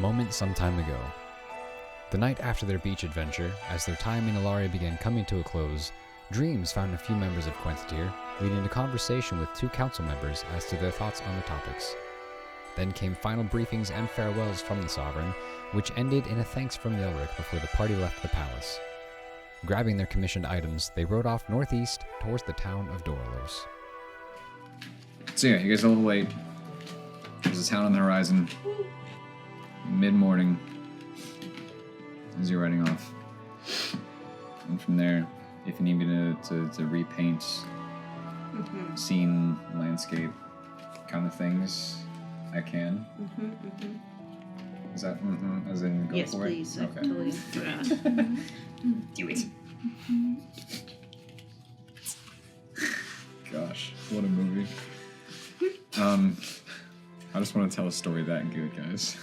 moment some time ago. The night after their beach adventure, as their time in Ilaria began coming to a close, Dreams found a few members of Quentatir, leading a conversation with 2 council members as to their thoughts on the topics. Then came final briefings and farewells from the Sovereign, which ended in a thanks from Yelric before the party left the palace. Grabbing their commissioned items, they rode off northeast towards the town of Doralos. So yeah, you guys are a little late. There's a town on the horizon. Mid-morning. As you're riding off. And from there, if you need me to repaint scene, landscape kind of things, I can. Is that as in go yes, for it? Yes, please. Okay. Totally forgot. Do it. Gosh, what a movie. I just want to tell a story that good, guys.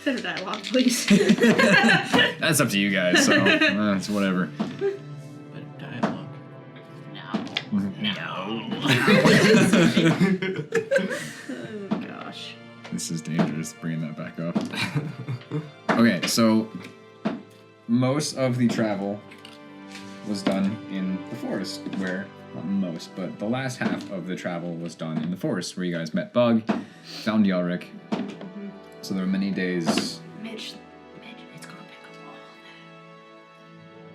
Better dialogue, please. That's up to you guys, so it's whatever. Better dialogue. No. Oh, gosh. This is dangerous, bringing that back up. Okay, so most of the travel was done in the forest, where, not most, but the last half of the travel was done in the forest, where you guys met Bug, found Yelric. So there were many days. Mitch, it's gonna pick up all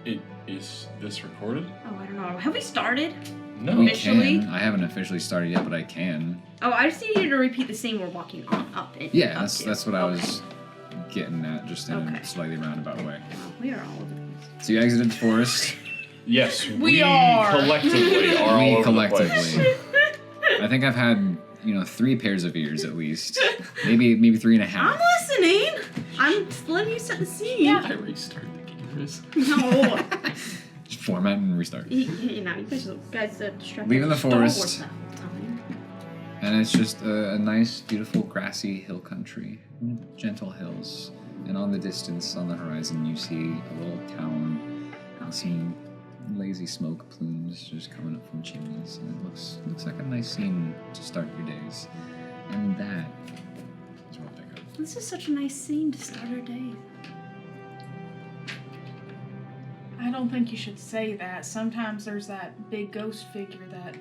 It is this recorded? that. Oh, I don't know. Have we started? No. We Officially? can. I haven't officially started yet, but I can. Oh, I just need you to repeat the scene we're walking on up. Yeah, up to. that's what I was getting at, just in Okay. a slightly roundabout way. Well, we are all over the place. So you exited the forest. Yes, We are. collectively are all We over the place. collectively. I think I've had 3 pairs of ears at least. Maybe 3.5. I'm listening. I'm letting you set the scene. Yeah. I restarted the cameras. No. Just format and restart. you guys are distracted. Leaving the Star Wars forest. the whole time. And it's just a nice, beautiful, grassy hill country. Gentle hills. And on the distance, on the horizon, you see a little town and some lazy smoke plumes just coming up from chimneys. And it looks like a nice scene to start your days. And that is what I'll pick up. This is such a nice scene to start our day. I don't think you should say that. Sometimes there's that big ghost figure that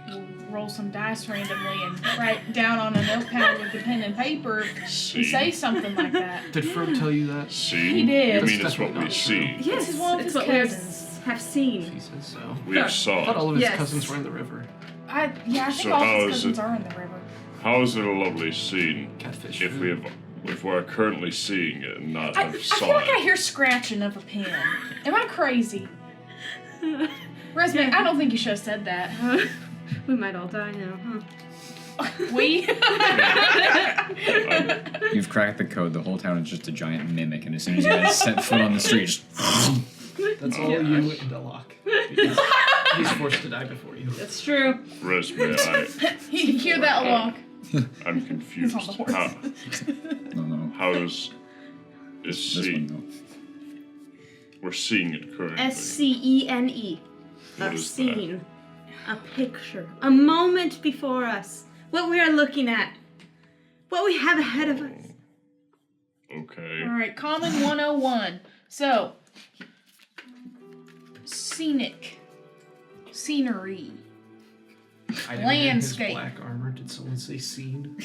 will roll some dice randomly and write down on a notepad with a pen and paper if you say something like that. Did Fro tell you that? See? He did. You That's mean it's what definitely we not see? Yes, This is one of his it's what we cousins. have seen. She says so. We Sure. I saw thought all it. of his Yes. cousins were in the river. I think So all how his is cousins it- are in the river. How is it a lovely scene Catfish. if we're currently seeing it and not I have feel saw like I it? hear scratching of a pen. Am I crazy? Resme, I don't think you should have said that. We might all die now, huh? We? You've cracked the code. The whole town is just a giant mimic, and as soon as you guys set foot on the street, just That's all you and Delok. He's forced to die before you. That's true. Resme, You hear that walk? I'm confused. He's on the horse. no. How is This seen? one, no. We're seeing it currently. SCENE. What A is scene. A picture. A moment before us. What we are looking at. What we have ahead of us. Okay. Alright, Common 101. So, scenic. Scenery. I didn't Landscape. His black armor. Did someone say scene?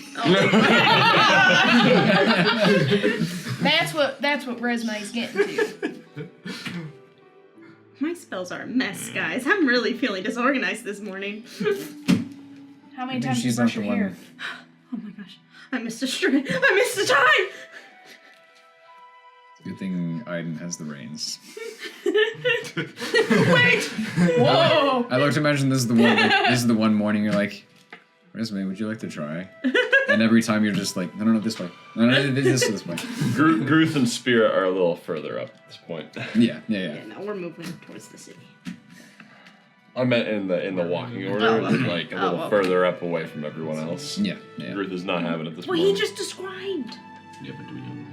That's what Resme's getting to. My spells are a mess, guys. I'm really feeling disorganized this morning. How many Maybe times did you she's not brush the your one. hair? Oh my gosh. I missed a string. I missed a time! Good thing Aiden has the reins. Wait! Whoa! I like to imagine this is the one morning you're like, Resme, would you like to try? And every time you're just like, no, this way. No, this way. Gruth and Spirit are a little further up at this point. Yeah. Yeah, no, we're moving towards the city. I meant in the walking order, Oh, okay. like a little Oh, okay. further up away from everyone else. Yeah. Gruth is not having it this Well, morning. he just described. Yeah, but do we know?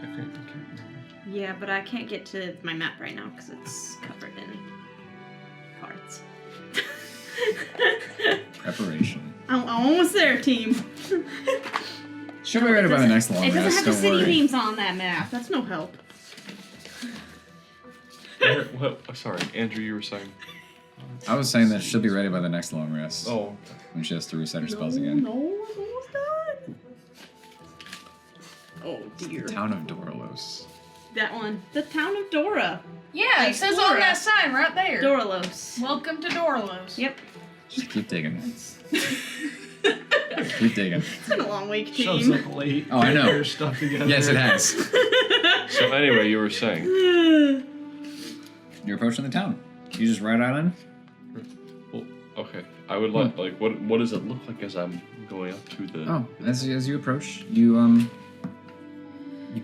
I can't remember. Yeah, but I can't get to my map right now because it's covered in cards. Preparation. I'm almost there, team. She'll be ready by the next long It doesn't rest. have the Don't city worry. names on that map. That's no help. What? Sorry, Andrew, you were saying. I was saying that she'll be ready by the next long rest. Oh, When she has to reset her spells again. No, I'm almost done. Oh dear. Town of Doralos. That one. The town of Dora. Yeah, it says on that sign right there. Doralos. Welcome to Doralos. Yep. Just keep digging. Keep digging. It's been a long week, Shows team. up late. Oh, I know. Your stuff together. Yes, it has. so anyway, you were saying. You're approaching the town. You just ride on in? Well, okay. I would like what does it look like as I'm going up to the? Oh, as you approach, you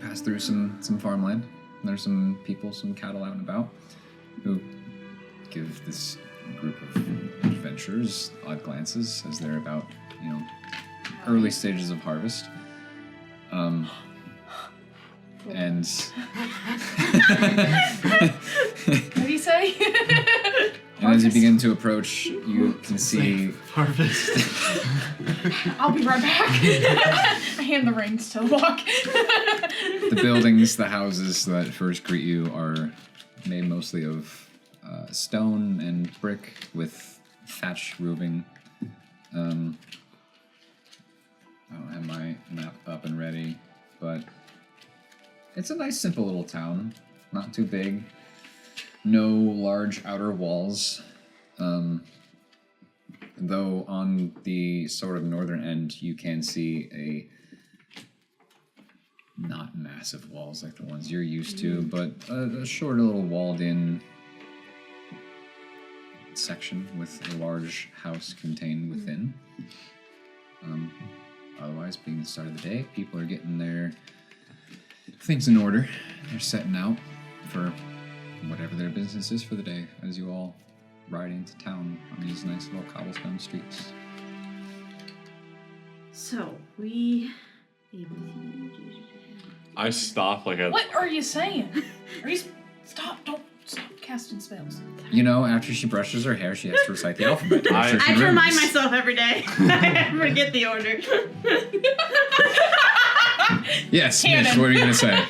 pass through some farmland. There's some people, some cattle out and about, who give this group of adventurers odd glances as they're about, early stages of harvest. And What do you say? and as you begin to approach, you can see Harvest. I'll be right back. I hand the reins to Locke. the buildings, the houses that first greet you are made mostly of stone and brick with thatch roofing. I don't have my map up and ready, but it's a nice, simple little town. Not too big. No large outer walls. Though on the sort of northern end, you can see not massive walls like the ones you're used to, but a short little walled-in section with a large house contained within. Otherwise, being the start of the day, people are getting their things in order. They're setting out for whatever their business is for the day, as you all ride into town on these nice little cobblestone streets. So, we... I stop like What are you saying? Are you... Stop, don't stop casting spells. After she brushes her hair, she has to recite the alphabet. To make sure I she have to remind remembers. myself every day. I forget the order. Yes, Cannon. Mitch, what are you going to say?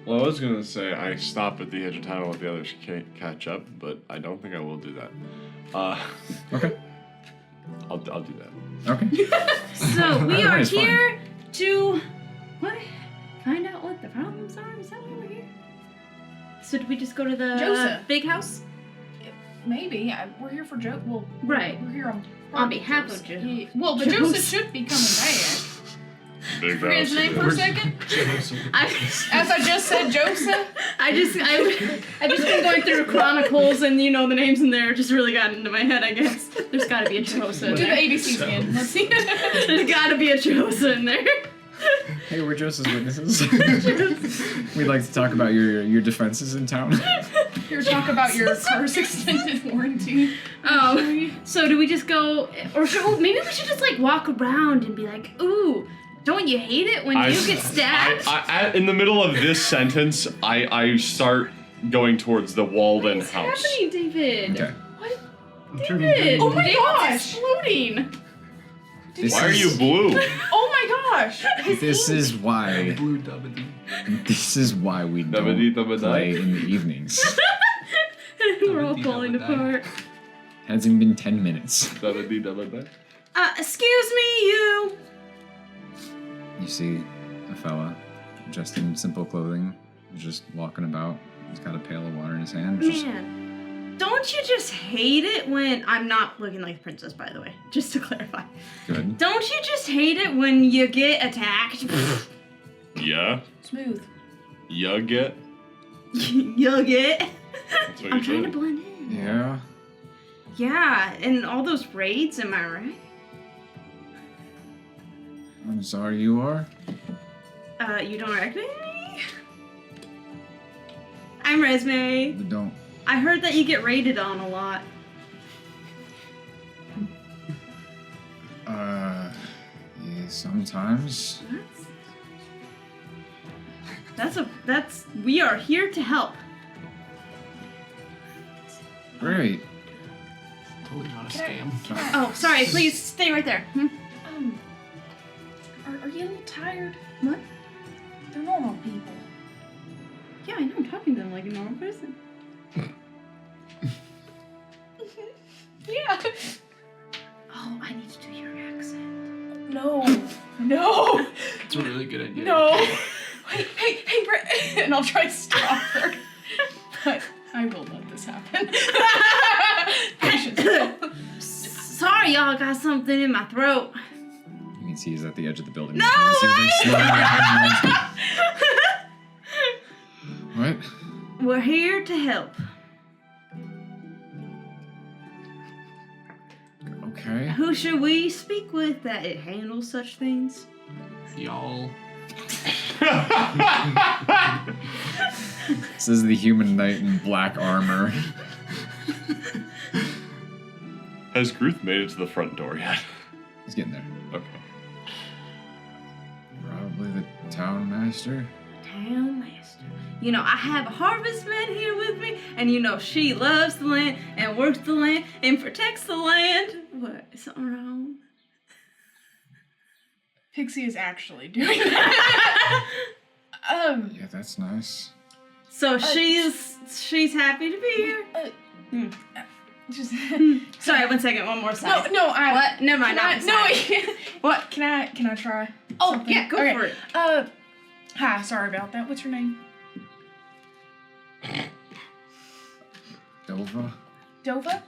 Well, I was gonna say I stop at the edge of town and let the others catch up, but I don't think I will do that. Okay. I'll do that. Okay. So, we Either are way is fine. here to... What? Find out what the problems are? Is that why we're here? So, did we just go to the Joseph. big house? Maybe. We're here for Joe. Well, Right. We're here On behalf of Joe. Yeah. Well, but Joseph should be coming back. Big Forget his name for a second. As I just said, Joseph. I've just been going through Chronicles, and the names in there just really got into my head. I guess there's got to be a Josa in Do the there. ABCs again. Let's see. There's got to be a Josa in there. Hey, we're Joseph's witnesses. We'd like to talk about your defenses in town. Here, talk about your car's extended warranty. Oh, so do we just go, or maybe we should just walk around and be like, ooh, don't you hate it when you get stabbed? In the middle of this sentence, I start going towards the walled-in What's house. happening, David? Okay. What? I'm turning David! Oh my David's gosh! exploding! Why are you blue? Oh my gosh! This is why. Blue dubbity. This is why we Dubbity don't dubbity. play in the evenings. We're all falling apart. Hasn't even been 10 minutes. Excuse me, you! You see a fella, dressed in simple clothing, just walking about. He's got a pail of water in his hand. Just, Man, don't you just hate it when... I'm not looking like a princess, by the way, just to clarify. good. Don't you just hate it when you get attacked? Yeah? Smooth. You get? You'll get... That's what I'm you trying to said. blend in. Yeah. Yeah, and all those raids, am I right? I'm sorry you are. You don't recognize me? I'm Resme. We don't. I heard that you get raided on a lot. Yeah, sometimes. We are here to help. Great. Totally not a Can scam. Oh, sorry. Please stay right there. Are you a little tired? What? They're normal people. Yeah, I know. I'm talking to them like a normal person. Yeah. Oh, I need to do your accent. No. It's a really good idea. No. Hey, Brett. And I'll try to stop her. But I will let this happen. Patience. Sorry, y'all. Got something in my throat. You can see he's at the edge of the building. No He's like slowing down. What? We're here to help. Okay. Who should we speak with that it handles such things? Y'all. This is the human knight in black armor. Has Gruth made it to the front door yet? He's getting there. Okay. Probably the town master. Town master. You know, I have a harvestman here with me, and you know she loves the land and works the land and protects the land. What? Is something wrong? Pixie is actually doing that. Yeah, that's nice. So she's happy to be here. Just Sorry, 1 second, one more side. What? Never mind. Not No. inside. What? Can I try? Oh, something? yeah, go Okay. for it. Hi. Sorry about that. What's your name? Dova? Dova?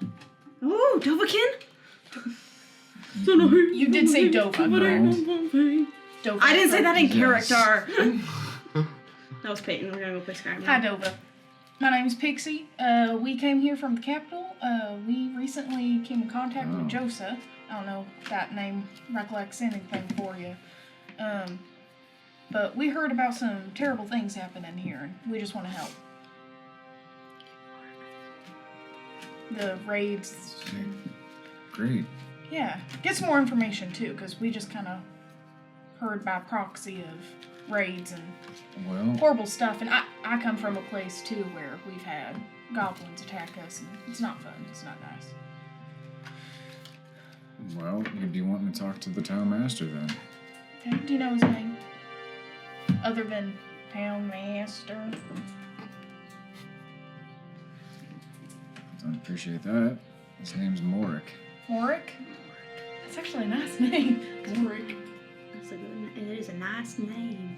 Ooh, Dovakin? You did say Dova, correct? Dova. I didn't say that in Yes. character. That was Peyton. We're gonna go play Skyrim. Hi, Dova. My name's Pixie. We came here from the capital. We recently came in contact with Josa. I don't know if that name recollects anything for you. But we heard about some terrible things happening here, and we just want to help. The raids. Great. Yeah. Get some more information, too, because we just kind of heard by proxy of raids and Well, horrible stuff. And I come from a place, too, where we've had goblins attack us, and it's not fun. It's not nice. you'd be wanting to talk to the town master then. Okay, do you know his name? Other than Town Master? I appreciate that. His name's Morik. Morik? That's actually a nice name. Morik. It is a nice name.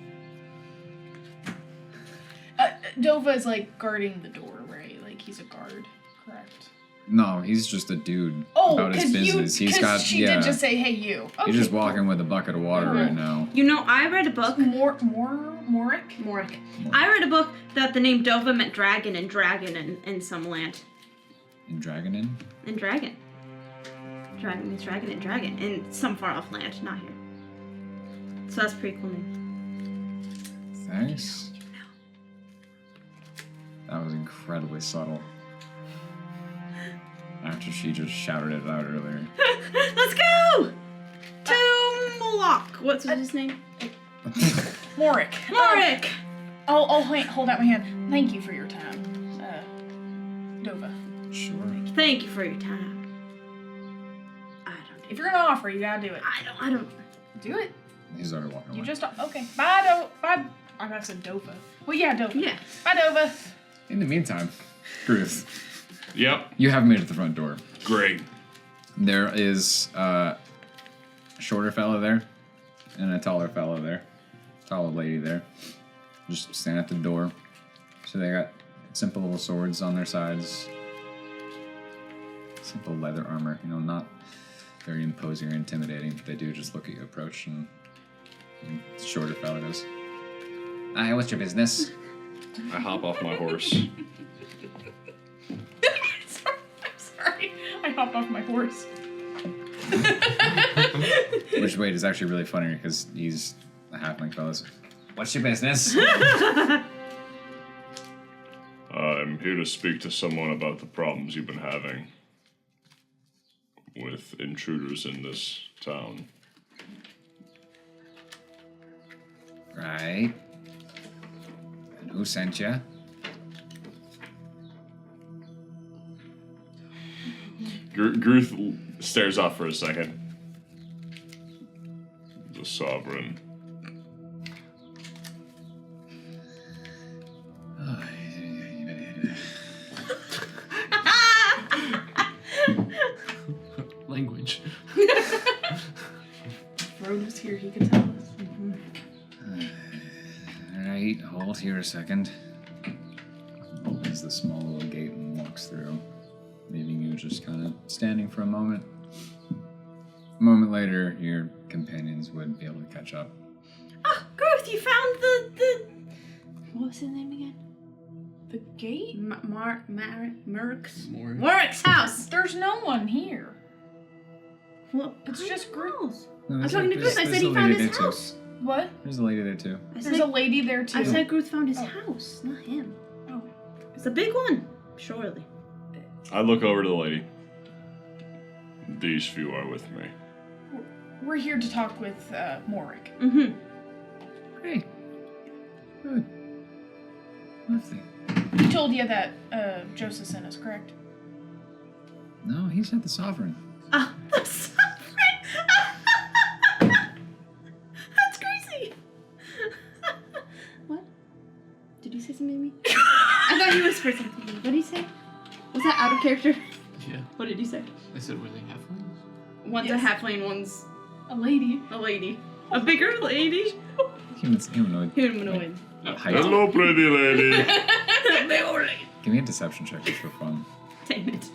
Dova is like guarding the door, right? Like he's a guard, correct? No, he's just a dude Oh, about his business. He's got she yeah. did just say, "Hey, you." Okay, He's just walking with a bucket of water Mhm. right now. You know, I read a book. Morik. Morik. I read a book that the name Dova meant dragon and dragon in some land. In Dragonin? And dragon. Dragon means dragon and dragon in some far off land, not here. So that's a pretty cool name. Thanks. That was incredibly subtle. After she just shouted it out earlier. Let's go! To Moloch. What's his name? Morik. Morik! Hold out my hand. Thank you for your time, Dova. Sure. Thank you for your time. If you're gonna offer, you gotta do it. I don't. Do it. He's already walking away. You just okay. Bye, Bye. I gotta say Dova. Well, yeah, Dova. Yeah. Bye, Dova. In the meantime, Gruth, Yep. you have made it to the front door. Great. There is a shorter fella there and a taller fella there. Taller lady there. Just stand at the door. So they got simple little swords on their sides. Simple leather armor, not very imposing or intimidating, but they do just look at you approach and the shorter fella goes, "Hi, what's your business?" I hop off my horse. I'm sorry. I hopped off my horse. Which, wait, is actually really funny because he's a halfling fella. So, "What's your business?" I'm here to speak to someone about the problems you've been having with intruders in this town. Right. And who sent you? Gruth stares off for a second. The Sovereign. Language. Road was here, he could tell us. Alright, hold here a second. Opens the small little gate and walks through, leaving you just kind of standing for a moment. A moment later, your companions would be able to catch up. Oh, Groth, you found the. What was his name again? The gate? Murik's house. There's no one here. Well, It's just Groth. No, I'm talking to Groth. I said he found his house. What? There's a lady there too. There's a lady there too. I said Groth found his house, not him. Oh. It's a big one, surely. I look over to the lady. These few are with me. We're here to talk with Morik. Mm-hmm. Great. Good. Lovely. He told you that Joseph sent us, correct? No, he's at the Sovereign. Ah, the Sovereign! That's crazy! What? Did you say something to me? I thought you whispered something to me. What did you say? Was that out of character? Yeah. What did you say? I said, were they halflings? One's Yes. a halfling, one's A lady. a lady. A bigger lady? Humanoid. Humanoid. Height. Hello, pretty lady. Give me a deception check just for fun. Damn it.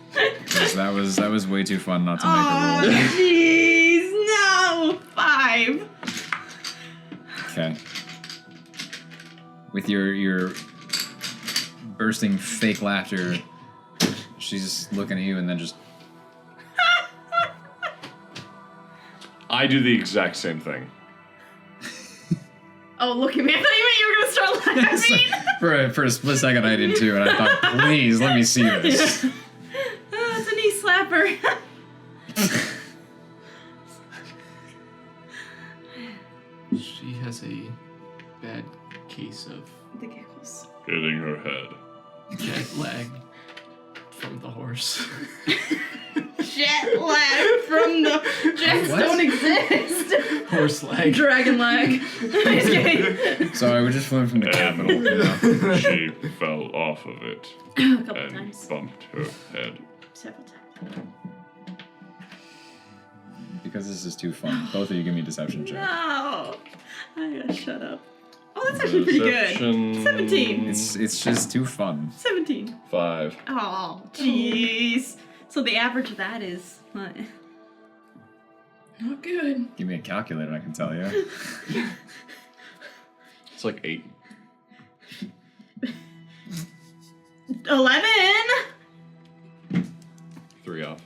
'Cause that was way too fun not to make Oh, a roll. jeez. No. 5. Okay. With your bursting fake laughter, she's looking at you and then just I do the exact same thing. Oh, look at me. I thought you were going to start laughing. for a split second I did too, and I thought, please let me see this. Oh, it's a knee slapper. She has a bad case of The giggles. Hitting her head. jet lag from the horse. Jet lag from the jets What? don't exist. Horse lag. Dragon lag. I'm just kidding. So I just flew from the capital. You know? She fell off of it A couple and times. bumped her head. Several times. Because this is too fun. Both of you give me a deception check. No. I gotta shut up. Oh, that's actually pretty good. Deception. 17. It's just too fun. 17. 5. Oh, jeez. So the average of that is what? Not good. Give me a calculator, I can tell you. It's like 8. 11. 3 off.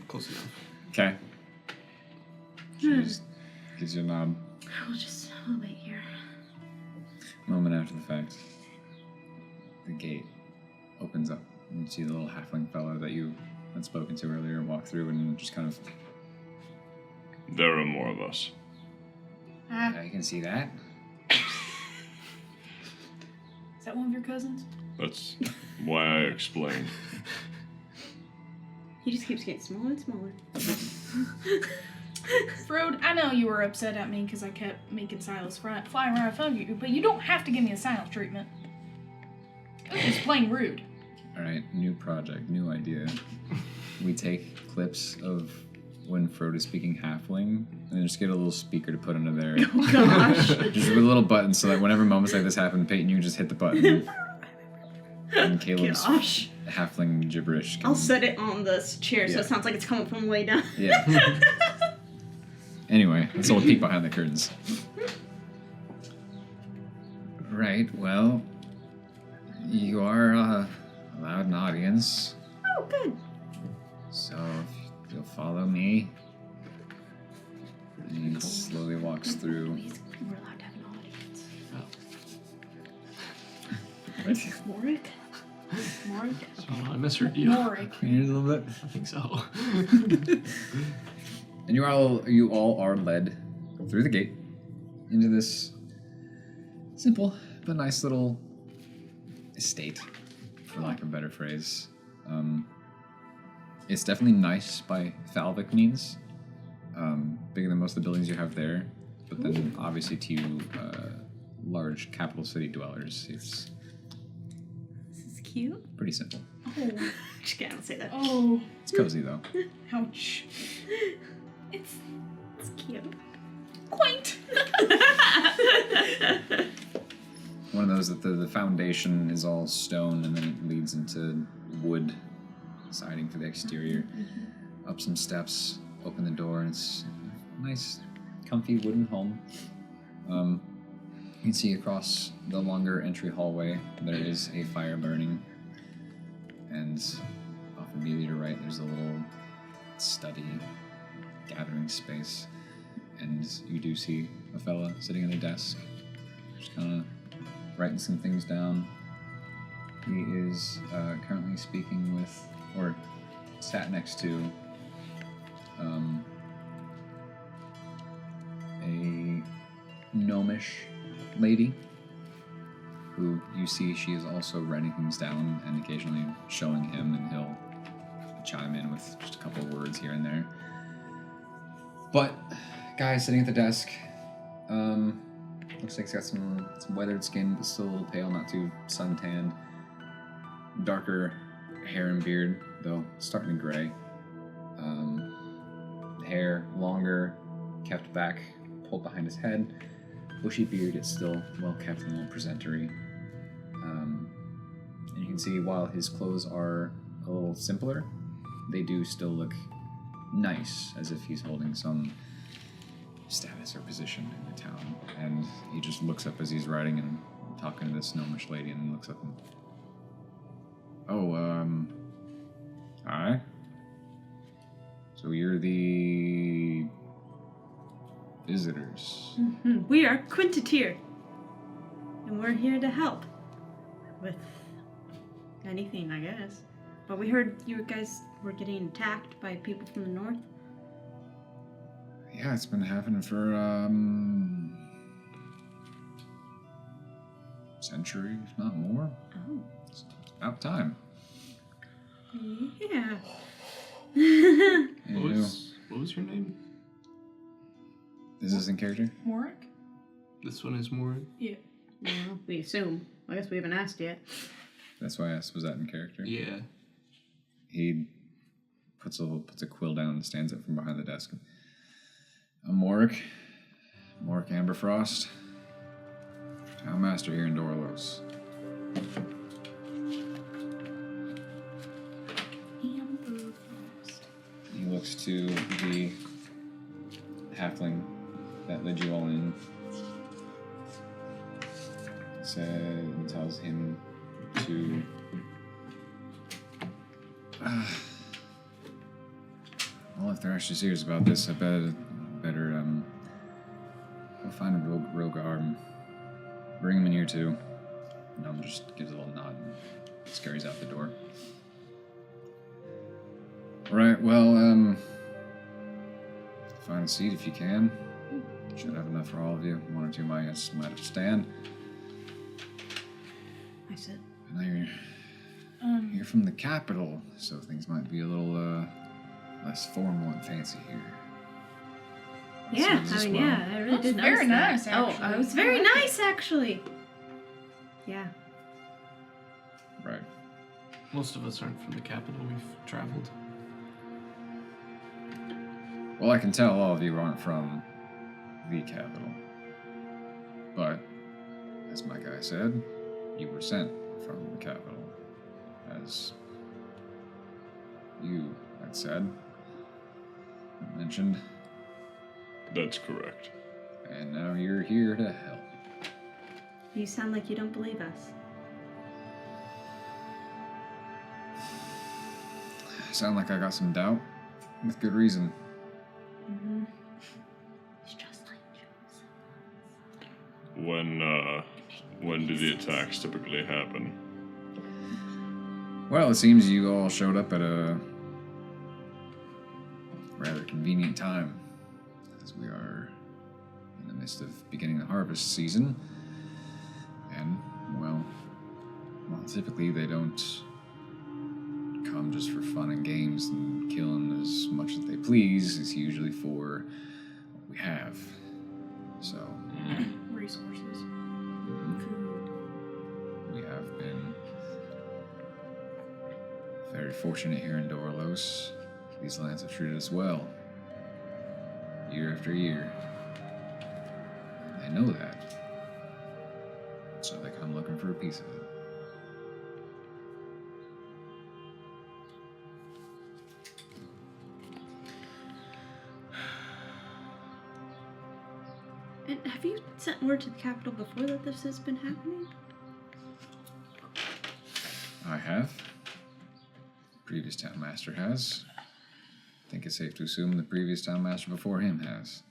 Close enough. Okay. She just gives you a nod. I'll wait here. Moment after the fact, the gate opens up. And you see the little halfling fellow that you had spoken to earlier walk through and just kind of... There are more of us. Yeah, you can see that. Is that one of your cousins? That's why I explained. He just keeps getting smaller and smaller. Frode, I know you were upset at me because I kept making Silas fly around in front of you, but you don't have to give me a silence treatment. It was just plain rude. Alright, new project, new idea. We take clips of when Frode is speaking halfling, and then just get a little speaker to put under there. Oh gosh. Just with a little button so that whenever moments like this happen, Peyton, you just hit the button. And Caleb's Gosh. halfling gibberish can... I'll set it on the chair so Yeah. it sounds like it's coming from way down. Yeah. Anyway, let's all peek behind the curtains. Right, well, you are allowed an audience, Oh, good. so if you'll follow me. And he slowly walks through. We're allowed to have an audience. What? Morik? Morik? Oh, I misheard you. Morik. Here's a little bit. I think so. And you all are led through the gate into this simple but nice little estate, for lack of a better phrase. It's definitely nice by Falvic means. Bigger than most of the buildings you have there. But then, obviously, to you, large capital city dwellers, it's This is cute. pretty simple. Oh. Just can't say that. Oh. It's cozy, though. Ouch. It's cute. Quaint. One of those that the foundation is all stone and then it leads into wood siding for the exterior. Up some steps, open the door, and it's a nice, comfy wooden home. You can see across the longer entry hallway there is a fire burning, and off immediately to your right there's a little study gathering space, and you do see a fella sitting at a desk, just kind of writing some things down. He is currently speaking with, or sat next to, a gnomish lady who you see she is also writing things down and occasionally showing him, and he'll chime in with just a couple of words here and there. But guy sitting at the desk, looks like he's got some weathered skin, but still a little pale, not too suntanned. Darker hair and beard, though starting to gray. Hair longer, kept back, pulled behind his head. Bushy beard, it's still well kept and well presentery. And you can see while his clothes are a little simpler, they do still look nice, as if he's holding some status or position in the town. And he just looks up as he's writing and talking to this gnomish lady, and looks up and, hi. So you're the visitors. We are Quinteteer, and we're here to help with anything, I guess. But we heard you guys were getting attacked by people from the north. Yeah, it's been happening for, century, if not more. Oh. It's about time. Yeah. What was your name? Is this in character? Morik? This one is more. Yeah. Well, we assume. I guess we haven't asked yet. That's why I asked, was that in character? Yeah. He puts a quill down and stands up from behind the desk. I'm Morik Amberfrost, town master here in Doralos. He looks to the halfling that led you all in. Tells him to well, if they're actually serious about this, I better go find a Rogar and bring him in here too. And just gives a little nod and scurries out the door. Alright, well, find a seat if you can. Should have enough for all of you. One or two might have to stand. I said. I know you're from the capital, so things might be a little less formal and fancy here. Yeah, Seems I as mean, well. yeah, I really That's did very notice that. nice, actually. Oh, it was very nice, actually. Yeah. Right. Most of us aren't from the capital. We've traveled. Well, I can tell all of you aren't from the capital. But, as my guy said, you were sent from the capital. As you had said, mentioned. That's correct. And now you're here to help. You sound like you don't believe us. Sound like I got some doubt? With good reason. Mm-hmm. It's just like When do the attacks typically happen? Well, it seems you all showed up at a rather convenient time, as we are in the midst of beginning the harvest season. And, well, typically they don't come come just for fun and games and killing as much as they please. It's usually for what we have. So Resources. we have been very fortunate here in Doralos. These lands have treated us well, year after year. They know that, so they come looking for a piece of it. And have you sent word to the capital before that this has been happening? I have. The previous town master has. I think it's safe to assume the previous town master before him has.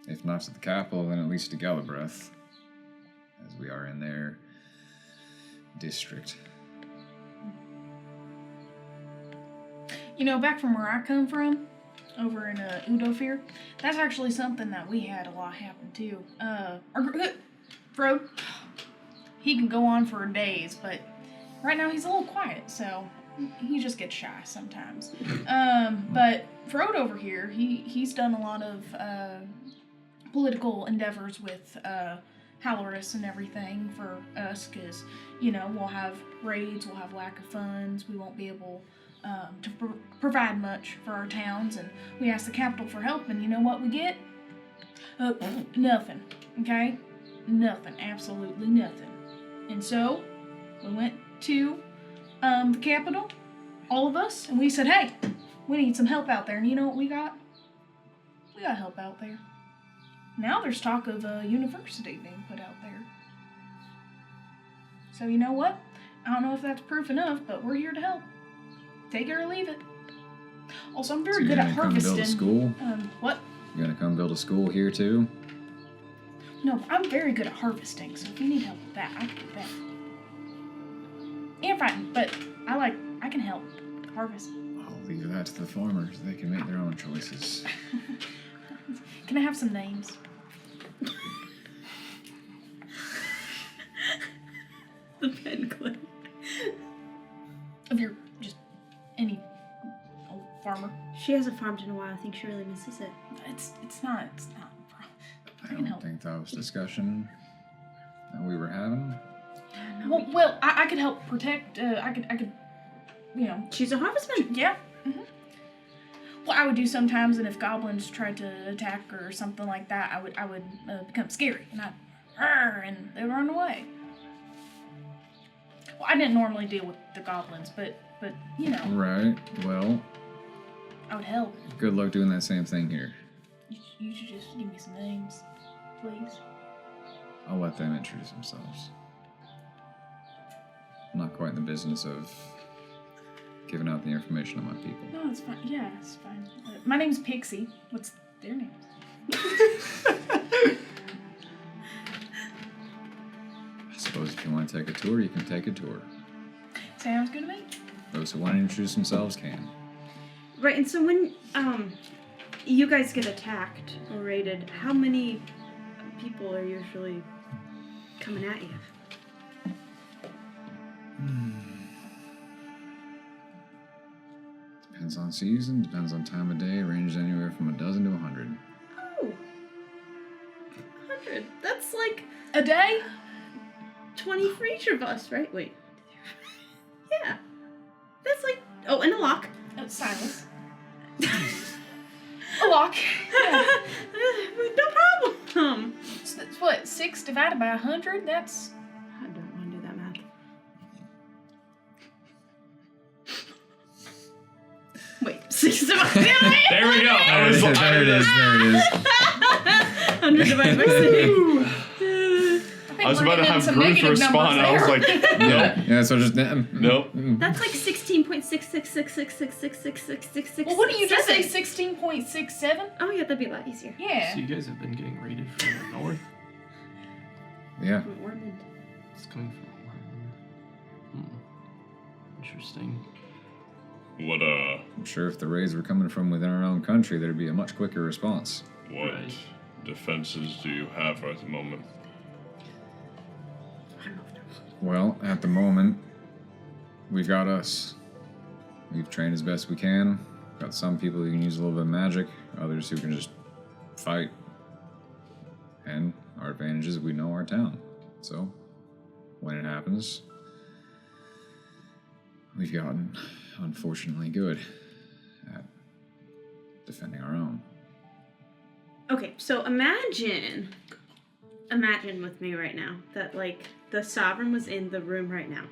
If not to the capital, then at least to Galabreth, as we are in their district. You know, back from where I come from, over in Udofir, that's actually something that we had a lot happen too. Frode, he can go on for days, but right now he's a little quiet, so he just gets shy sometimes. But Frode over here, he's done a lot of political endeavors with Halloris and everything for us, because, you know, we'll have raids, we'll have lack of funds, we won't be able to provide much for our towns, and we ask the capital for help, and you know what we get? Nothing, okay? Nothing, absolutely nothing. And so, we went to the capital, all of us, and we said, hey, we need some help out there, and you know what we got? We got help out there. Now there's talk of a university being put out there. So you know what? I don't know if that's proof enough, but we're here to help. Take it or leave it. Also, I'm very good at harvesting. Come build a school? What? You gonna come build a school here too? No, I'm very good at harvesting, so if you need help with that, I can do that. And fighting, but I can help harvest. I'll leave that to the farmers. They can make their own choices. Can I have some names? The pen clip. Of your, just any old farmer. She hasn't farmed in a while. I think she really misses it. It's not. I can don't help. think that was discussion that we were having. Well, I could help protect. I could, you know. She's a harvestman. Yeah. Mm-hmm. Well, I would do sometimes, and if goblins tried to attack or something like that, I would become scary, and and they'd run away. Well, I didn't normally deal with the goblins, but you know. Right. Well, I would help. good luck doing that same thing here. You should just give me some names, please. I'll let them introduce themselves. I'm not quite in the business of giving out the information on my people. No, it's fine. Yeah, it's fine. My name's Pixie. What's their names? I suppose if you want to take a tour, you can take a tour. Sounds good to me. Those who want to introduce themselves can. Right, and so when you guys get attacked or raided, how many people are usually coming at you? Depends on season, depends on time of day, ranges anywhere from 12 to 100. Oh, 100. That's like A day? 20 for each of us, right? Wait. Yeah. That's like, oh, and a lock. Oh, Silas. A lock. Yeah. No problem. So that's what, 6 divided by 100? That's... I don't want to do that math. Wait, 6 divided by There we go. I was like, There it is. 100 divided by 6. I was about to have Groot respond. I was like, nope. Yeah, so just... Nope. That's like 16.66666666666. Well, what do you just say, 16.67? Oh yeah, that'd be a lot easier. Yeah. So you guys have been getting raided from the north? Yeah. From Ormond. It's coming from Interesting. What I'm sure if the raids were coming from within our own country, there'd be a much quicker response. Right. defenses do you have at the moment? Well, at the moment, we've got us. We've trained as best we can. Got some people who can use a little bit of magic, others who can just fight. And our advantage is we know our town. So, when it happens, we've gotten, unfortunately, good at defending our own. Okay, so imagine with me right now that, like, the Sovereign was in the room right now.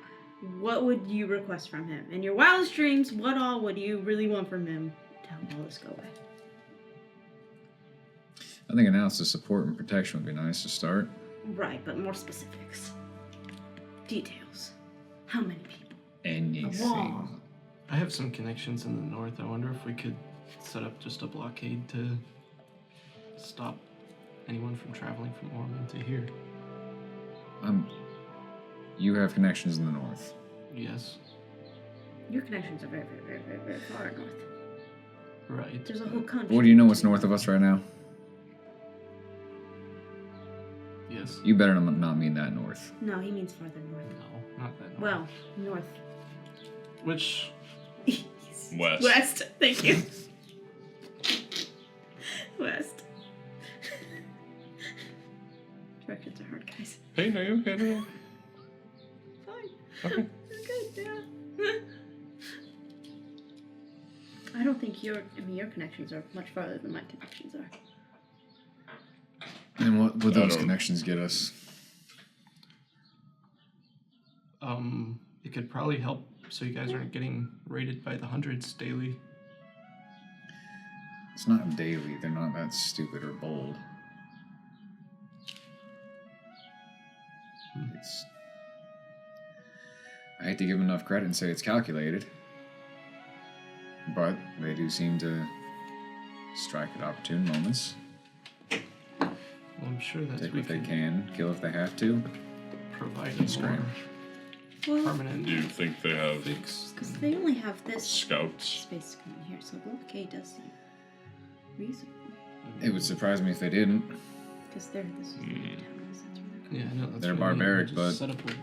What would you request from him? In your wildest dreams, what all would you really want from him to help all this go away? I think an ounce of support and protection would be nice to start. Right, but more specifics. Details. How many people? Anything. I have some connections in the north. I wonder if we could set up just a blockade to stop anyone from traveling from Ormond to here. You have connections in the north. Yes. Your connections are very, very, very, very, very far north. Right. There's a whole country. What do you know what's north of us right now? Yes. You better not mean that north. No, he means farther north. No, not that north. Well, north. Which? West. West. Thank you. West. Directions are hard, guys. Hey, no, you okay now? Fine. Okay. You're good, yeah. I don't think your connections are much farther than my connections are. And what would those don't- connections get us? It could probably help so you guys aren't getting raided by the hundreds daily. It's not daily. They're not that stupid or bold. It's... I hate to give them enough credit and say it's calculated, but they do seem to strike at opportune moments. Well, I'm sure that Take we what they can can, kill if they have to. provide a Scram. more Well, permanent Do you think they have fix. because they only have this scouts? space to come in here, so the blockade does seem reasonable. It would surprise me if they didn't. Because this is the town, that's where Yeah, I know. That's They're what I mean. barbaric, Just but set up a They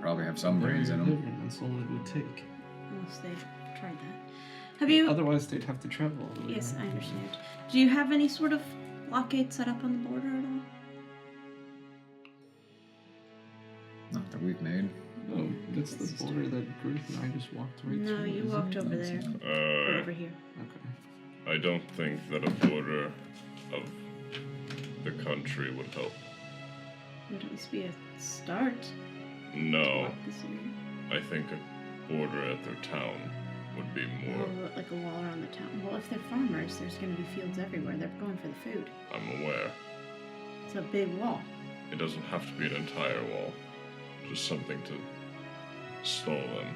probably have some brains in barrier them. living, that's all it would take. unless they've tried that. Have you? Otherwise, they'd have to travel all the way. Yes, I around. understand. Do you have any sort of blockade set up on the border at all? Not that we've made. Oh, that's the border that Gruth and I just walked right No, through. you isn't walked it? over there. Or over here. Okay. I don't think that a border of the country would help. Would at least be a start. No, Block this area. I think a border at their town would be more. Or like a wall around the town. Well, if they're farmers, there's going to be fields everywhere. They're going for the food. I'm aware. It's a big wall. It doesn't have to be an entire wall, just something to stall them.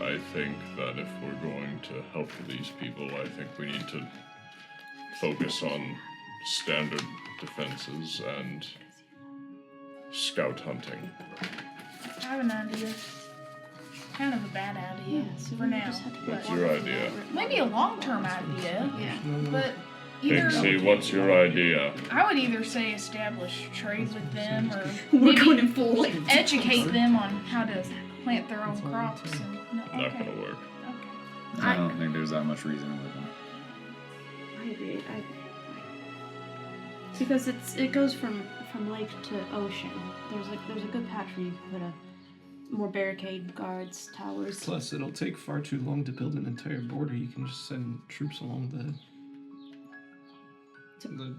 I think that if we're going to help these people, I think we need to focus on standard defenses and scout hunting. I have an idea. Kind of a bad idea so for we now. just have to What's walk your over idea? that. Maybe a long-term idea, Yeah. but either Pixie, what's your idea? I would either say establish trade with them, or We're maybe going in full like educate them on how to plant their own crops. And, no, Not okay. gonna work. Okay. I don't think there's that much reason with them. I agree. Because it goes from lake to ocean. There's a good patch where you can put a more barricade, guards, towers. Plus, it'll take far too long to build an entire border. You can just send troops along this,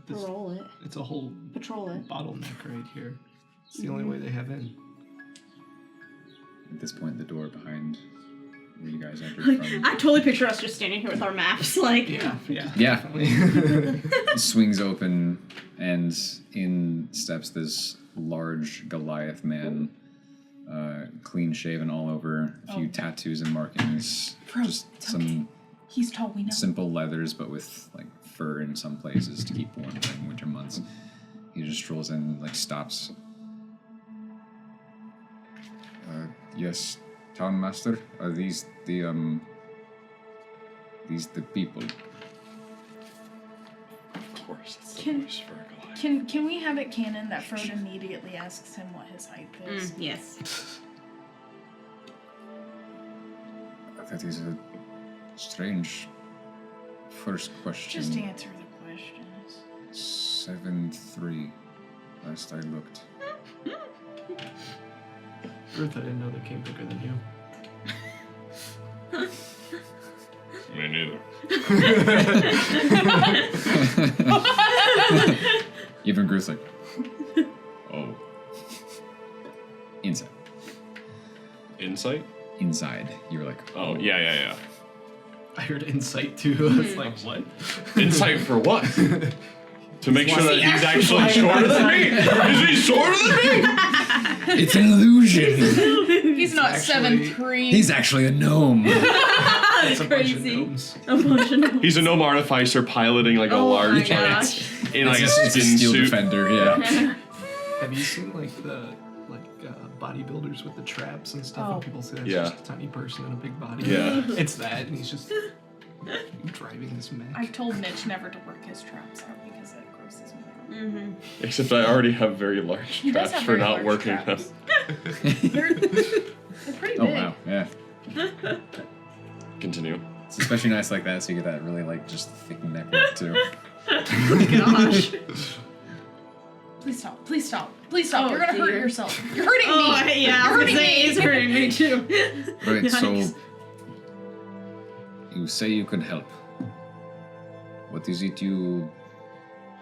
Patrol it. it's a whole Patrol it. bottleneck right here. It's the only way they have in. At this point, the door behind where you guys entered from I totally picture us just standing here with our maps, like. Yeah. Yeah. Definitely. swings open, and in steps this large Goliath man, clean shaven all over, a few tattoos and markings, just some He's tall, we know. simple leathers, but with like fur in some places to keep warm during winter months. He just strolls in, like stops. Yes, town master. Are these the people? Of course, it's the Can- voice for a Goliath. Can we have it canon that Frodo immediately asks him what his height is? Yes. That is a strange first question. Just answer the questions. 7'3", last I looked. Ruth, I didn't know they came bigger than you. Me neither. Even Groot's like, oh. Inside. Insight? Inside. You were like, Oh, yeah. I heard insight too. I was like, what? Insight for what? To make sure that he's actually Why- shorter than me? Is he shorter than me? it's an illusion. He's not actually- 7'3". He's actually a gnome. It's a bunch of Crazy. gnomes. Emotional. He's a gnome artificer piloting like a Oh my large gosh. in like a It's a skin steel suit. defender, yeah. Have you seen like the bodybuilders with the traps and stuff? Oh. And people say that's Yeah. just a tiny person in a big body. Yeah. It's that, and he's just driving this mech. I've told Mitch never to work his traps out because it grosses me out. Mm-hmm. Except I already have very large He does traps have for very not large working them. traps. They're pretty Oh, big. wow, yeah. Continue. It's especially nice like that, so you get that really, like, just thick neckwork, too. Gosh. Please stop. Please stop. Please stop. Oh, You're gonna hurt dear. yourself. You're hurting Oh, me. yeah. I You're was gonna hurting say, me. it's hurting me too. Right, so Yikes. you say you can help. What is it you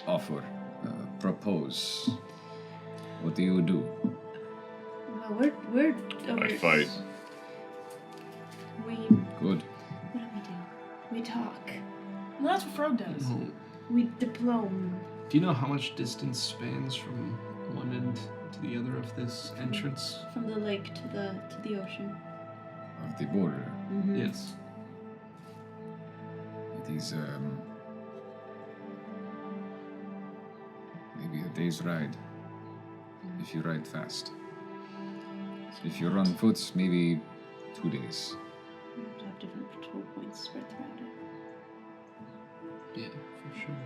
offer, propose? What do you do? Well, we're I fight. We Good. what do? We talk. Well, that's what Fro does. Well, We diplome. do you know how much distance spans from one end to the other of this entrance? From the lake to the ocean. Of the border. Mm-hmm. Yes. It is, maybe a day's ride. If you ride fast. If you run foot, maybe 2 days. We have to have different patrol points spread throughout it. Yeah, for sure.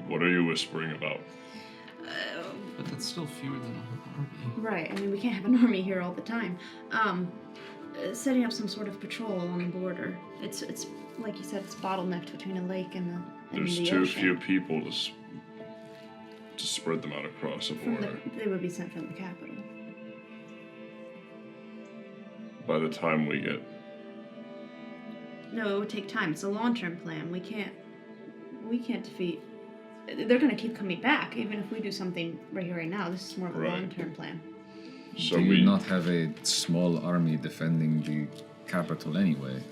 What are you whispering about? But that's still fewer than an army. Right. I mean, we can't have an army here all the time. Setting up some sort of patrol along the border. It's like you said, it's bottlenecked between a lake and There's the too ocean. few people to spread them out across a From border. they would be sent from the capital. By the time we get... No, it would take time. It's a long-term plan. We can't defeat. They're going to keep coming back, even if we do something right here, right now. This is more of a Right. long-term plan. So do we... you not have a small army defending the capital anyway?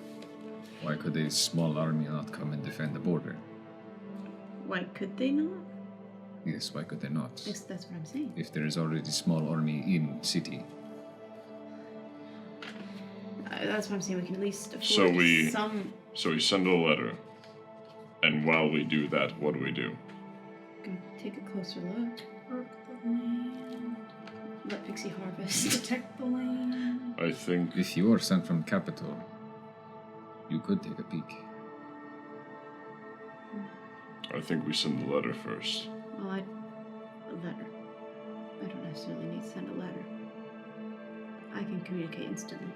Why could a small army not come and defend the border? Why could they not? Yes, why could they not? That's what I'm saying. If there is already a small army in city. That's what I'm saying. We can at least afford So we- some. So we send a letter. And while we do that, what do we do? Can take a closer look. Work the land. Let Pixie harvest. Protect the land. I think... If you are sent from capital, you could take a peek. I think we send the letter first. Well, a letter. I don't necessarily need to send a letter. I can communicate instantly.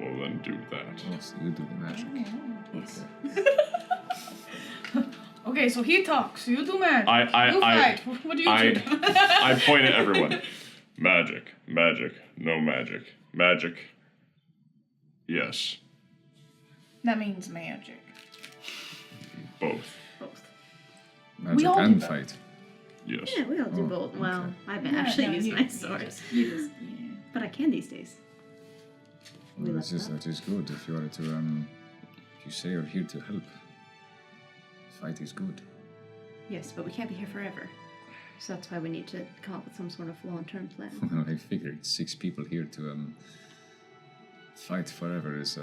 Well, then do that. Oh, so you do the magic. Yes. Okay, so he talks. You do magic. You I, fight. What do you do? I point at everyone. Magic. Magic. No magic. Magic. Yes. That means magic. Both. Both. Magic all do and that. fight. Yes. Yeah, we all do Oh, both. Well, okay. I haven't actually No, used you- my you sword, just- yeah. but I can these days. We Well, left that is good. If you are to, if you say you're here to help, fight is good. Yes, but we can't be here forever. So that's why we need to come up with some sort of long-term plan. Well, I figured 6 people here to, fight forever is,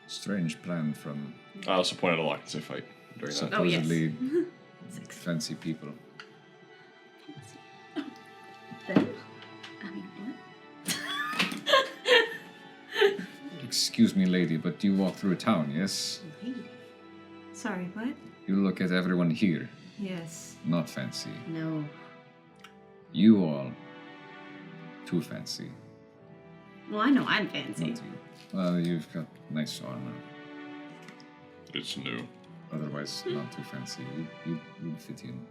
strange plan from I also point at a lock and say fight during that. Oh, yes. supposedly 6. fancy people. Then? I mean, what? Excuse me, lady, but you walk through town, yes? Lady. Sorry, what? You look at everyone here. Yes. Not fancy. No. You all. Too fancy. Well, I know I'm fancy. Not you. Well, you've got nice armor. It's new. Otherwise, not too fancy. You'd fit in.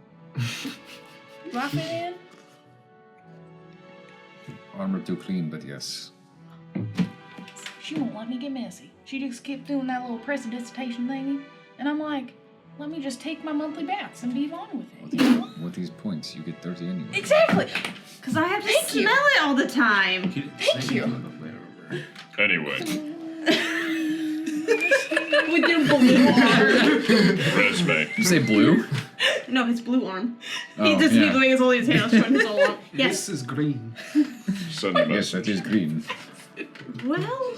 Do I fit in? Armor too clean, but yes. She won't let me get messy. She just kept doing that little prestidigitation thingy. And I'm like, let me just take my monthly baths and be on with it. With these points, you get dirty anyway. Exactly! Because I have to Thank you. smell it all the time. Thank you. Anyway, With your blue arm. resume. You say blue? No, his blue arm. Oh, He just yeah. keeps doing his holding his hand out showing his whole arm. Yes. This is green. Send a Yes, that message. is green. Well,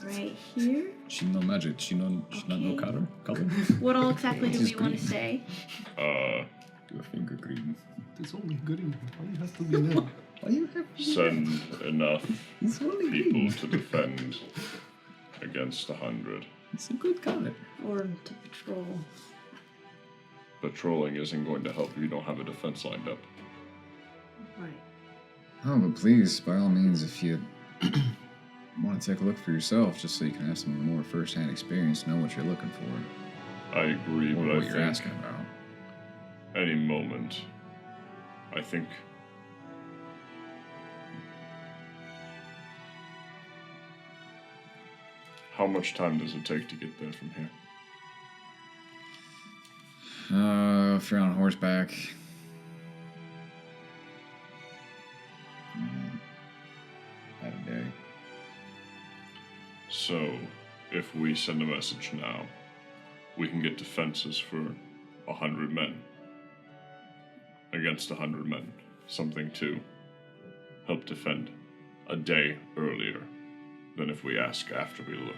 right here. She no magic. She not no color. What all exactly do This is we want to green. say? Your finger green. It's only green. Why it has to be now? Why you have? Send enough It's only people green. to defend against 100. It's a good color. Or to patrol. Patrolling isn't going to help if you don't have a defense lined up. Right. Oh, but please, by all means, if you want to take a look for yourself, just so you can have some more first-hand experience, know what you're looking for, I agree, or but I what you're think asking about. any moment, I think how much time does it take to get there from here? If you're on horseback, about a day. So, if we send a message now, we can get defenses for 100 men. Against 100 men. Something to help defend a day earlier than if we ask after we look.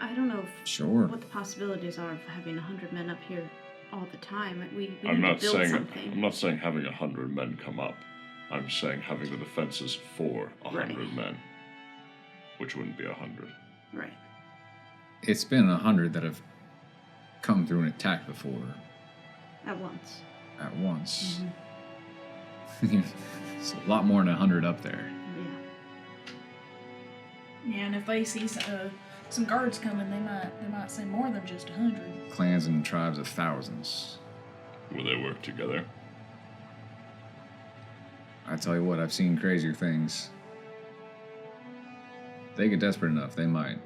I don't know Sure. what the possibilities are of having 100 men up here all the time. We I'm need not to build saying something. I'm not saying having 100 men come up. I'm saying having the defenses for 100 Right. men, which wouldn't be 100. Right. It's been 100 that have come through an attack before At once. at once. Mm-hmm. It's a lot more than 100 up there. Yeah. Yeah, and if they see some guards coming, they might say more than just 100. Clans and tribes of thousands. Will they work together? I tell you what, I've seen crazier things. If they get desperate enough, they might.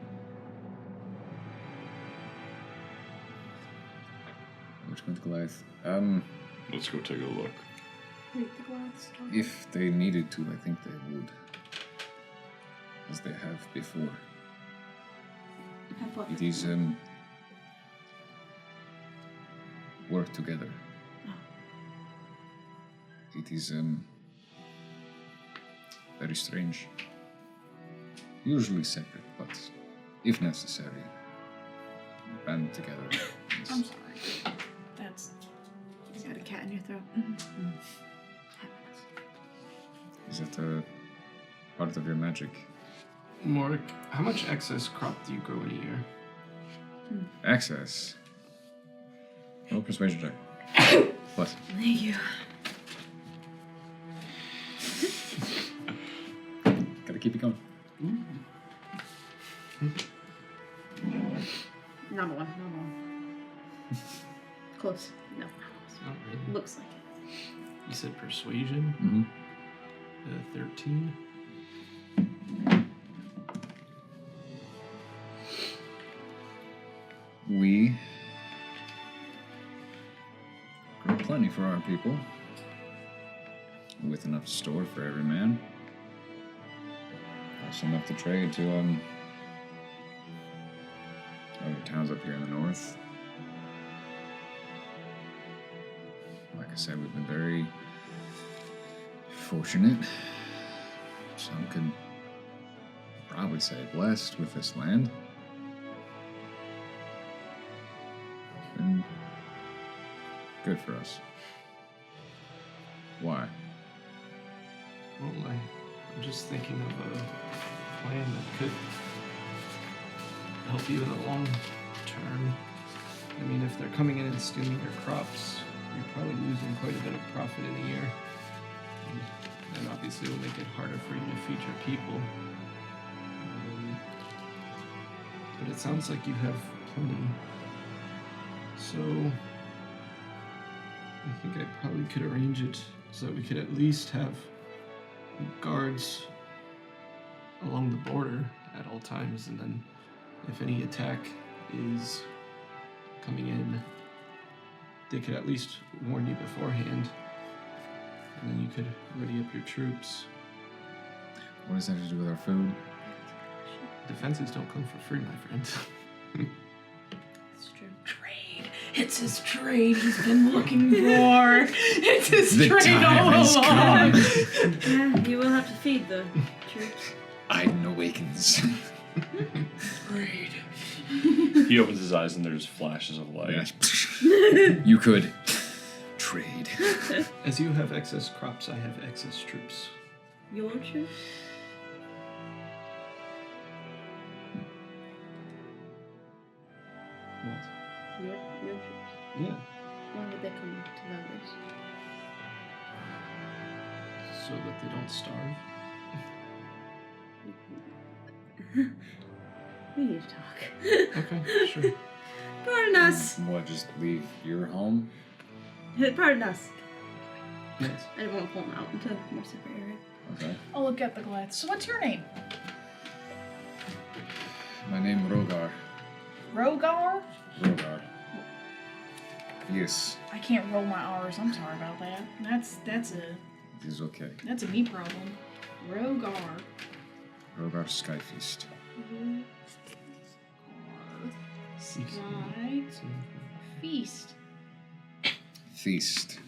Which one's Goliath? Let's go take a look. Wait, the glass door. If they needed to, I think they would. As they have before. Have what? It is, work together. Oh. It is, very strange. Usually separate, but if necessary, band together. I'm sorry. That's You got a cat in your throat. Happens. Is that a part of your magic? Morik, how much excess crop do you grow in a year? Access. Roll persuasion check. Plus. Thank you. Gotta keep it going. Not one. Close. No, not close. Not really. Looks like it. You said persuasion? Mm-hmm. 13. We grow plenty for our people, with enough to store for every man. Also enough to trade to other towns up here in the north. Like I said, we've been very fortunate. Some could probably say blessed with this land. Been good for us. Why? Well, I'm just thinking of a plan that could help you in the long term. I mean, if they're coming in and stealing your crops, you're probably losing quite a bit of profit in a year. And obviously will make it harder for you to feed your people. But it sounds like you have plenty. So I think I probably could arrange it so that we could at least have guards along the border at all times, and then if any attack is coming in, they could at least warn you beforehand, and then you could ready up your troops. What does that have to do with our food? Defenses don't come for free, my friend. It's true. Trade. It's his trade he's been looking for. It's his The trade time all has along. come. Yeah, you will have to feed the troops. Aiden awakens. Trade. He opens his eyes and there's flashes of light. You could trade. As you have excess crops, I have excess troops. Your troops? What? Your troops. Yeah. Why would they come to Vegas? So that they don't starve. We need to talk. Okay, sure. Pardon us. What, just leave your home? Pardon us. Yes. I didn't want to pull him out into a more separate area. Okay. I'll look at the glass. So what's your name? My name Rogar. Rogar? Rogar. Yes, I can't roll my R's. I'm sorry about that. That's it is okay. a me problem. Rogar. Rogar Skyfeast. Sky feast. Feast.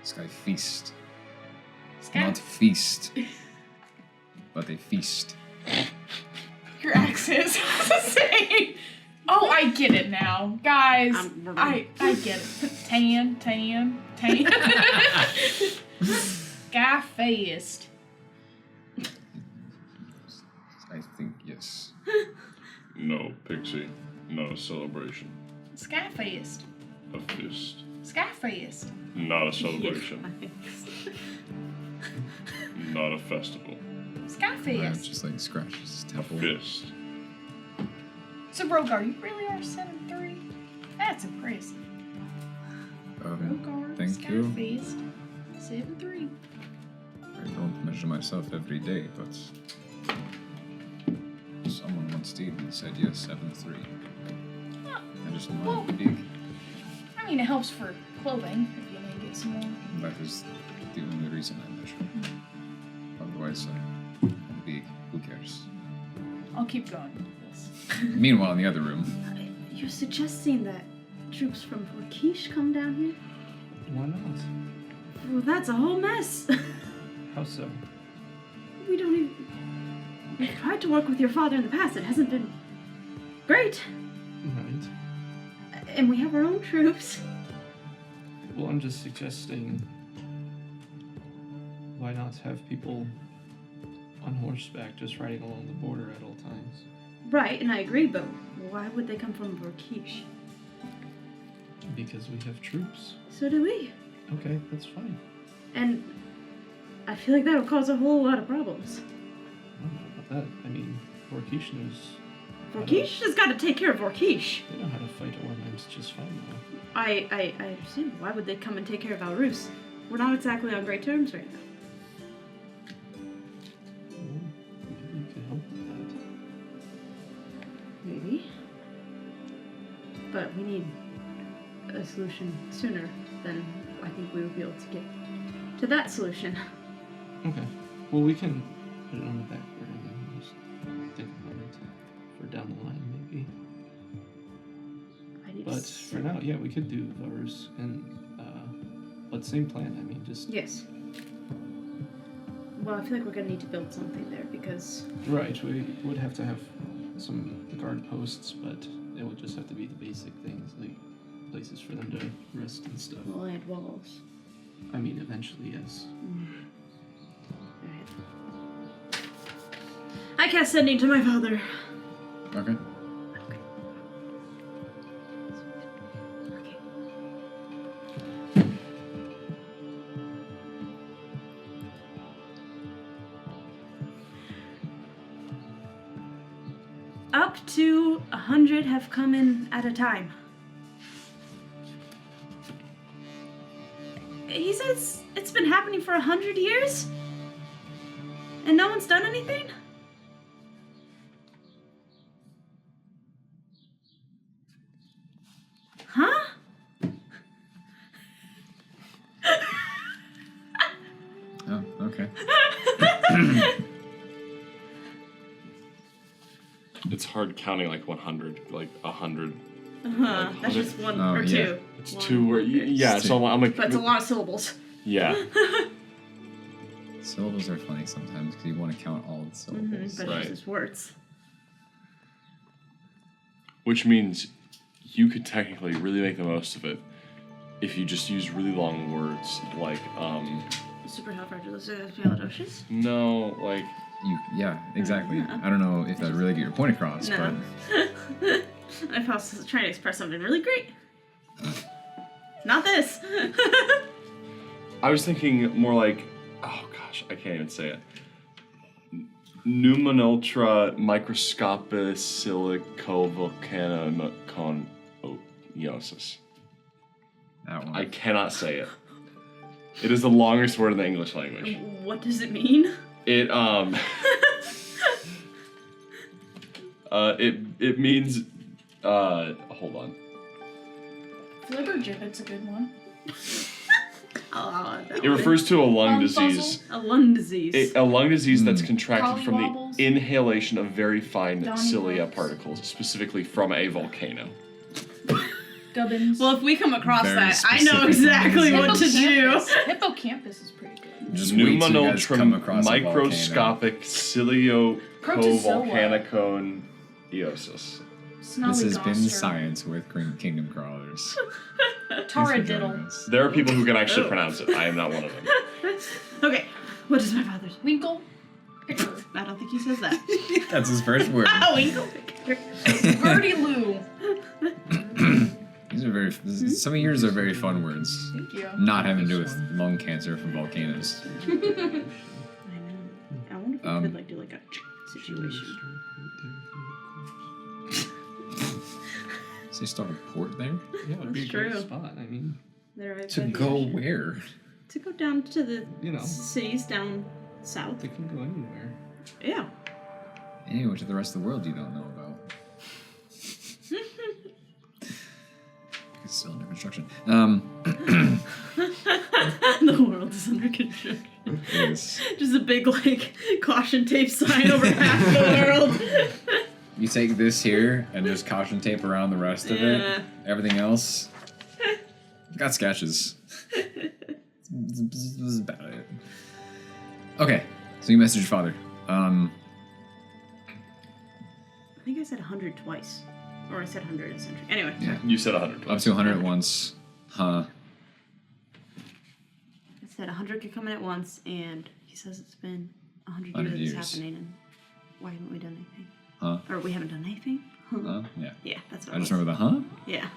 Sky feast. Sky. Not feast. But a feast. Your accent's the same. Oh, I get it now, guys. I get it. Tan. Sky feast. I think yes. No, Pixie. Not a celebration. Sky feast. A fist. Sky feast. Not a celebration. Not a festival. Sky Ryan feast. just like scratches his A temple. fist. So Rogar, you really are 7'3"? That's impressive. Rogar, Thank Sky you. feast. 7'3". I don't measure myself every day, but someone once did and said yes, 7'3". Oh, I just know well, I'm big. I mean, it helps for clothing if you need to get some more. That is the only reason I measure. Otherwise, I'm big. Who cares? I'll keep going with this. Meanwhile, in the other room, You're suggesting that troops from Vorkish come down here? Why not? Well, that's a whole mess. How so? We don't even... We've tried to work with your father in the past. It hasn't been great. Right. And we have our own troops. Well, I'm just suggesting, why not have people on horseback just riding along the border at all times? Right, and I agree, but why would they come from Vorkish? Because we have troops. So do we. Okay, that's fine. And I feel like that would cause a whole lot of problems. I don't know about that. I mean, Vorkish knows. Vorkish has got to take care of Vorkish. They know how to fight ornaments just fine, though. I understand. Why would they come and take care of Alrus? We're not exactly on great terms right now. Well, maybe you can help with that. Maybe. But we need a solution sooner than I think we would be able to get to that solution. Okay. Well, we can put it on the back burner and just think about it for down the line, maybe. I need But for now, yeah, we could do those, and but same plan. I mean, just Yes. Well, I feel like we're gonna need to build something there because right. We would have to have some guard posts, but it would just have to be the basic things like places for them to rest and stuff. we'll add walls. I mean, eventually, yes. Alright. I cast sending to my father. Okay. Okay. Up to 100 have come in at a time. He says it's been happening for 100 years? And no one's done anything? Huh? Oh, okay. It's hard counting like 100, like 100. Uh-huh. That's just one Oh, or yeah. two. It's One. two or yeah. It's So two. I'm like, But it's a lot of syllables. yeah, Syllables are funny sometimes because you want to count all the syllables. But Right. it's just words. which means you could technically really make the most of it if you just use really long words like Super Halfragilous. no, like Yeah, exactly. Yeah. I don't know if that really get your point across, No. I was trying to express something really great. Not this. I was thinking more like, oh gosh, I can't even say it. Numinultra microscopus silicovolcanoconiosis. that one. I cannot say it. It is the longest word in the English language. What does it mean? It it means hold on. Flibbergibbet's a good one. I'll add that It one. refers to a lung Puzzle. disease. A lung disease. A lung disease that's contracted from Collywobbles. the inhalation of very fine Donny cilia Brooks. particles, specifically from a volcano. Gubbins. Well, if we come across Very that, I know specific exactly lung what to do. Hippocampus. Hippocampus is pretty good. Just wait till you guys come Numinultrum across a volcano. microscopic ciliocovolcanoconiosis. This has been Snollygoster. Science with Kingdom Crawlers. Taradiddle. There are people who can actually Oh. pronounce it. I am not one of them. Okay, what does my father say? Winkle. Picker. I don't think he says that. That's his first word. Winkle. Birdie Lou. These are very. Some of yours are very fun words. Thank you. Not having to do with lung cancer from volcanoes. I know. I wonder if we Um, could like do like a situation. So you start a port there? Yeah, it'd be a That's great true. spot. I mean, There I've To been- go where? To go down to the You know. cities down south. they can go anywhere. Yeah. Anyway, to the rest of the world you don't know about. It's still under construction. The world is under construction. It is. Just a big like caution tape sign over half the world. You take this here and just caution tape around the rest of Yeah. it. Everything else, got sketches. This is about it. Okay, so you message your father. I think I said 100 twice. Or I said 100 a century. Anyway. Yeah, You said 100. up to 100 at once. Huh? I said 100 could come in at once, and he says it's been 100 100 years years. it's happening, and why haven't we done anything? Huh? Or we haven't done anything? Huh? Yeah. Yeah, that's what I just was. remember the huh. Yeah.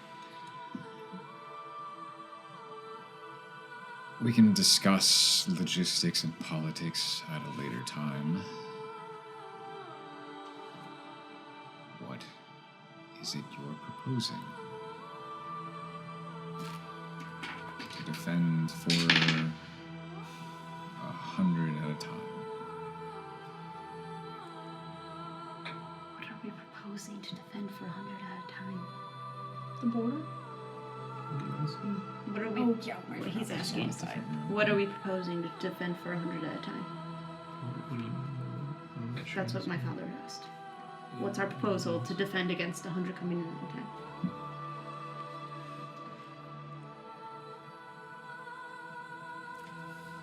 We can discuss logistics and politics at a later time. What is it you're proposing? To defend for 100 at a time. What are we proposing to defend for 100 at a time? The border. What are we... Oh yeah. What he's asking. What are we proposing to defend for 100 at a time? That's what my father asked. What's our proposal to defend against 100 coming in at a time?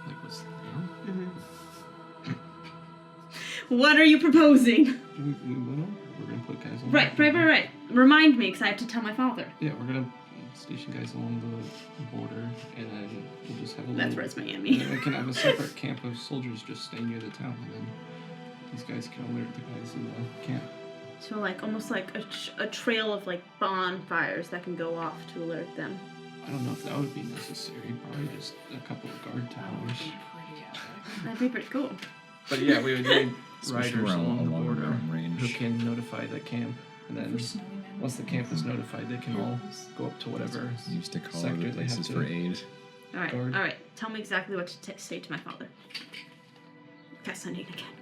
Like, what's the What are you proposing? We will. We're gonna put guys on. Right. Remind me, because I have to tell my father. Yeah, we're gonna station guys along the border, and then we'll just have a That's little. where's And Miami. then we can have a separate camp of soldiers just staying near the town, and then these guys can alert the guys in the camp. So like almost like a trail of like bonfires that can go off to alert them. I don't know if that would be necessary. Probably just a couple of guard towers. That'd be pretty cool. But yeah, we would need Especially riders around along the along border range. who can notify the camp, and then once the camp is notified, they can all go up to whatever Used to call sector other they have places to. for aid. All right, Guard. all right. Tell me exactly what to say to my father. Cast Sending again.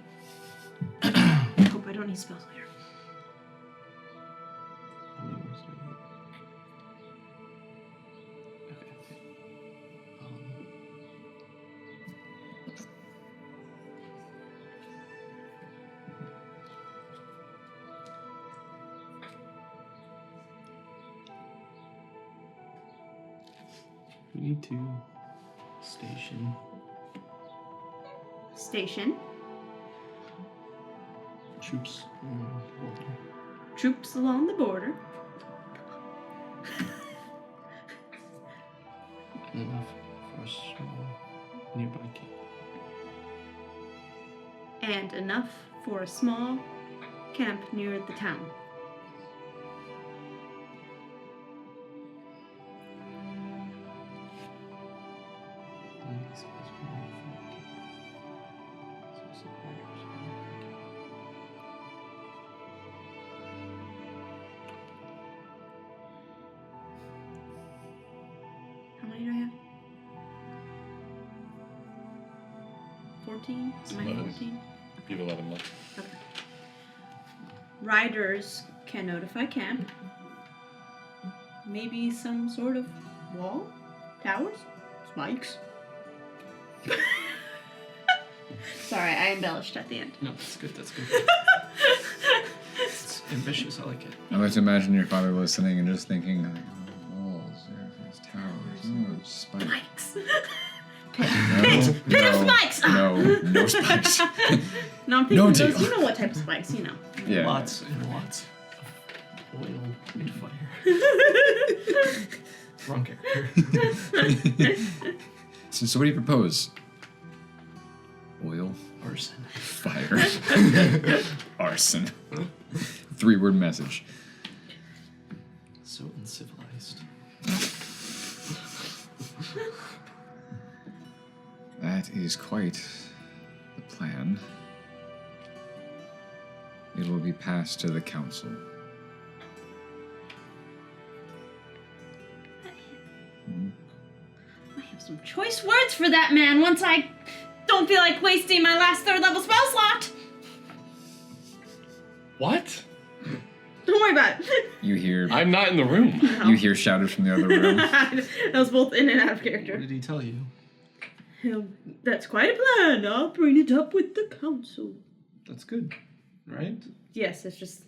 Hope I don't need spells later. How many words do I need? Okay. We need to station Station. troops along the border. Troops along the border. Enough for a small nearby camp. And enough for a small camp near the town. How many do I have? 14? Am I 11. 14? You have 11 left. Okay. Riders can notify camp. Maybe some sort of wall? Towers? Spikes? Sorry, I embellished at the end. No, that's good. That's good. It's ambitious. I like it. I like to imagine your father listening and just thinking, like, oh, walls, there's towers, oh, spikes. Spikes! No, spikes! No spikes. No, I'm thinking No those, deal. you know what type of spikes, you know. Yeah. Lots and lots of oil and fire. Wrong character. So what do you propose? Oil, Arson. fire, arson. 3-word message. So uncivilized. That is quite the plan. It will be passed to the council. I have some choice words for that man once I don't feel like wasting my last 3rd level spell slot. What? Don't worry about it. You hear I'm not in the room. you hear shouted from the other room. That was both in and out of What character. did he tell you? That's quite a plan. I'll bring it up with the council. That's good, right? Yes, it's just...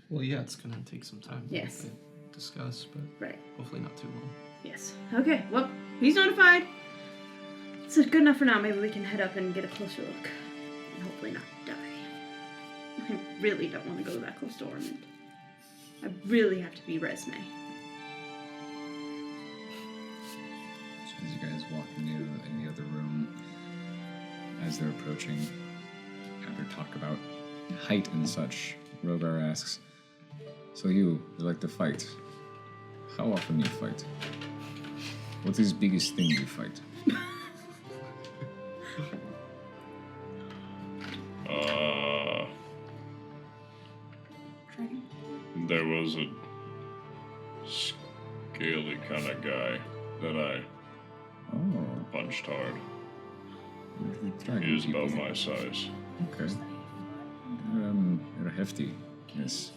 Well, yeah, it's gonna take some time Yes. to discuss, but Right. hopefully not too long. Yes. Okay, well, he's notified. It's good enough for now. Maybe we can head up and get a closer look. And hopefully not die. I really don't want to go that close to Ormond. I really have to be Resme. So as you guys walk into the other room, as they're approaching, after talk about height and such, Rogar asks, "So you like to fight? How often do you fight? What is the biggest thing you fight?" There was a scaly kind of guy that I Oh, punched hard. you're dragon He was people. about my size. Okay. You're hefty. Yes.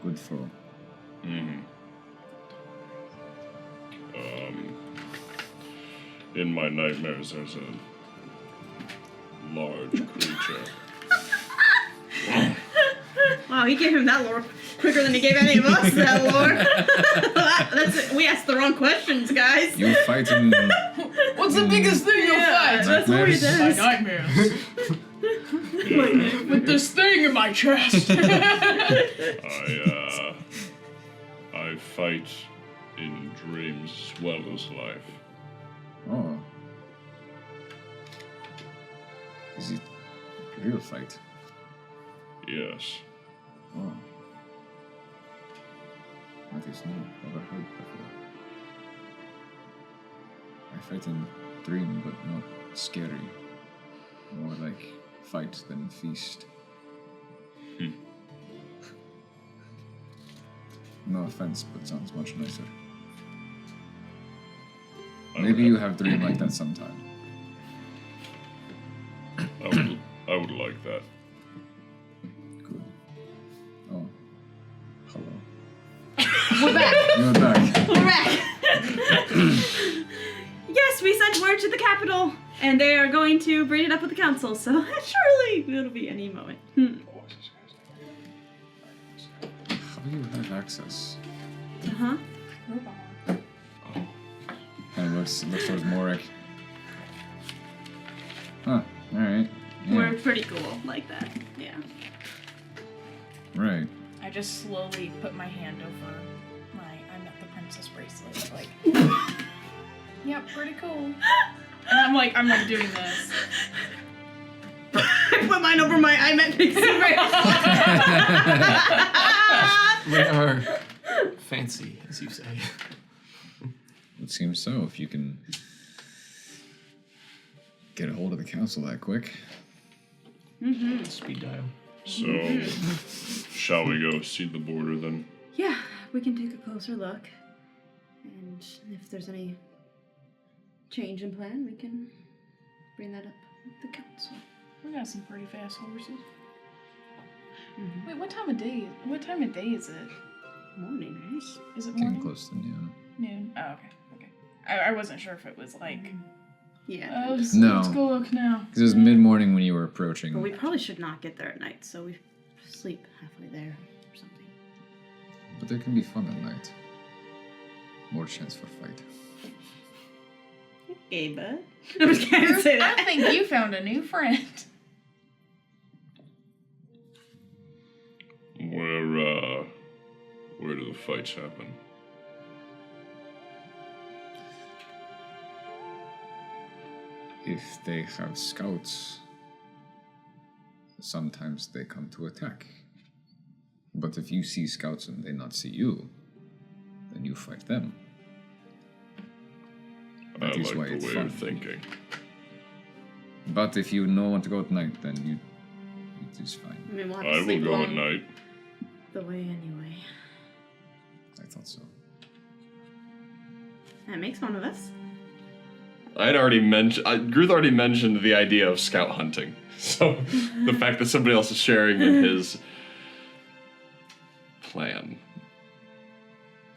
Good for. Mm-hmm. In my nightmares, there's a large creature. Wow, he gave him that lore quicker than he gave any of us that lore. We asked the wrong questions, guys. You fight in What's the biggest thing you'll fight? That's what he Nightmares. My does. nightmares. With this thing in my chest. I fight in dreams as well as life. Oh. Is it a real fight? Yes. Oh. That is not ever heard before. I fight in dream, but not scary. More like fight than feast. No offense, but sounds much nicer. Maybe you have dream like that sometime. I would like that. Good. Oh. Hello. We're back. You're back. We're back. Yes, we sent word to the capital, and they are going to bring it up with the council. So surely it'll be any moment. How do you have access? Uh-huh. Kind of looks towards Morik. Huh. Alright. Yeah. We're pretty cool like that. Yeah. Right. I just slowly put my hand over my I met the princess bracelet. Like, yep, pretty cool. And I'm like doing this. I put mine over my I met Pixie We are fancy, as you say. It seems so, if you can get a hold of the council that quick. Mm-hmm. Speed dial. So, shall we go see the border then? Yeah, we can take a closer look. And if there's any change in plan, we can bring that up with the council. We got some pretty fast horses. Mm-hmm. Wait, what time of day is it? Morning, right? Is it Getting morning? close to noon. Noon. Oh, okay. I wasn't sure if it was like. Yeah. Let's No. go look now. Because it was mid-morning when you were approaching. But we probably should not get there at night, so we sleep halfway there or something. But there can be fun at night. More chance for fight. Okay, bud. I was gonna say I that. think you found a new friend. Where do the fights happen? If they have scouts, sometimes they come to attack. But if you see scouts and they not see you, then you fight them. I That is like why the it's way fun. you're thinking. But if you don't want to go at night, then it is fine. I mean, we'll have to I will sleep go at along night. the way anyway. I thought so. That makes one of us. I'd already mentioned. Gruth already mentioned the idea of scout hunting. So the fact that somebody else is sharing in his plan.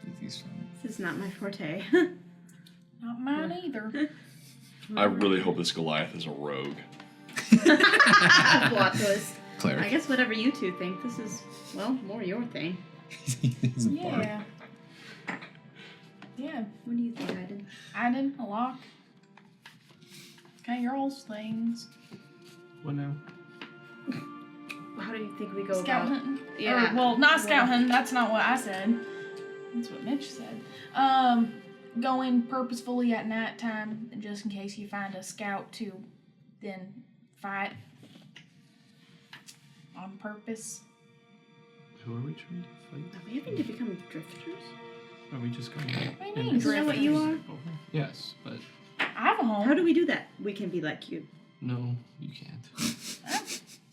It is fun. This is not my forte. Not mine either. I really hope this Goliath is a rogue. Plot twist. Cleric. I guess whatever you two think, this is, well, more your thing. He's a bard. Yeah. Yeah. What do you think, Aiden? Aiden, a lock. Kind of girls' things. What now? How do you think we go Scout about... hunting. Yeah. Or, well, not scout hunting. That's not what I said. That's what Mitch said. Going purposefully at night time, just in case you find a scout to then fight on purpose. Who are we trying to fight? Are we having to become drifters? Are we just going What do you in mean, Isn't that what you are? over? Yes, but I have a home. How do we do that? We can be like you. no, you can't.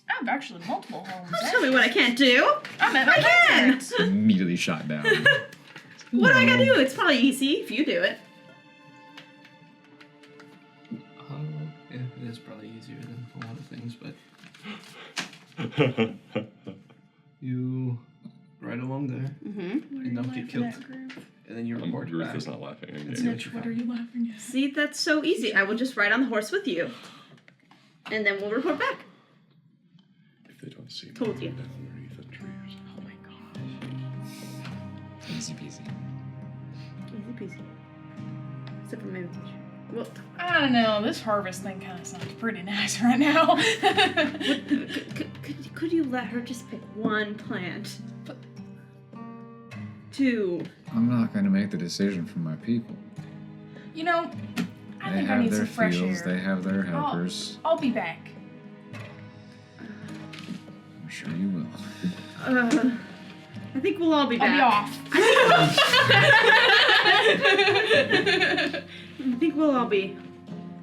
I have actually multiple homes. Don't tell me what I can't do. I'm at I can! Immediately shot down. What do I gotta do? It's probably easy if you do it. Yeah, it is probably easier than a lot of things, but you ride along there Mm-hmm. What are and you don't get laughing killed, at, Groove? and then you report Gruth back. is not laughing. and Okay. see what Mitch, you what find. are you laughing at? See, that's so easy. I will just ride on the horse with you. And then we'll report back. If they don't see me Told you. down underneath the trees. Oh my gosh. Easy peasy. Easy peasy. Except for maybe well, I don't know. This harvest thing kind of sounds pretty nice right now. could you let her just pick one plant? Two. I'm not going to make the decision for my people. You know, I They think I have need their some fresh fields, air. they have their helpers. I'll be back. I'm Sure you will. I think we'll all be back. I'll be off. I think we'll all be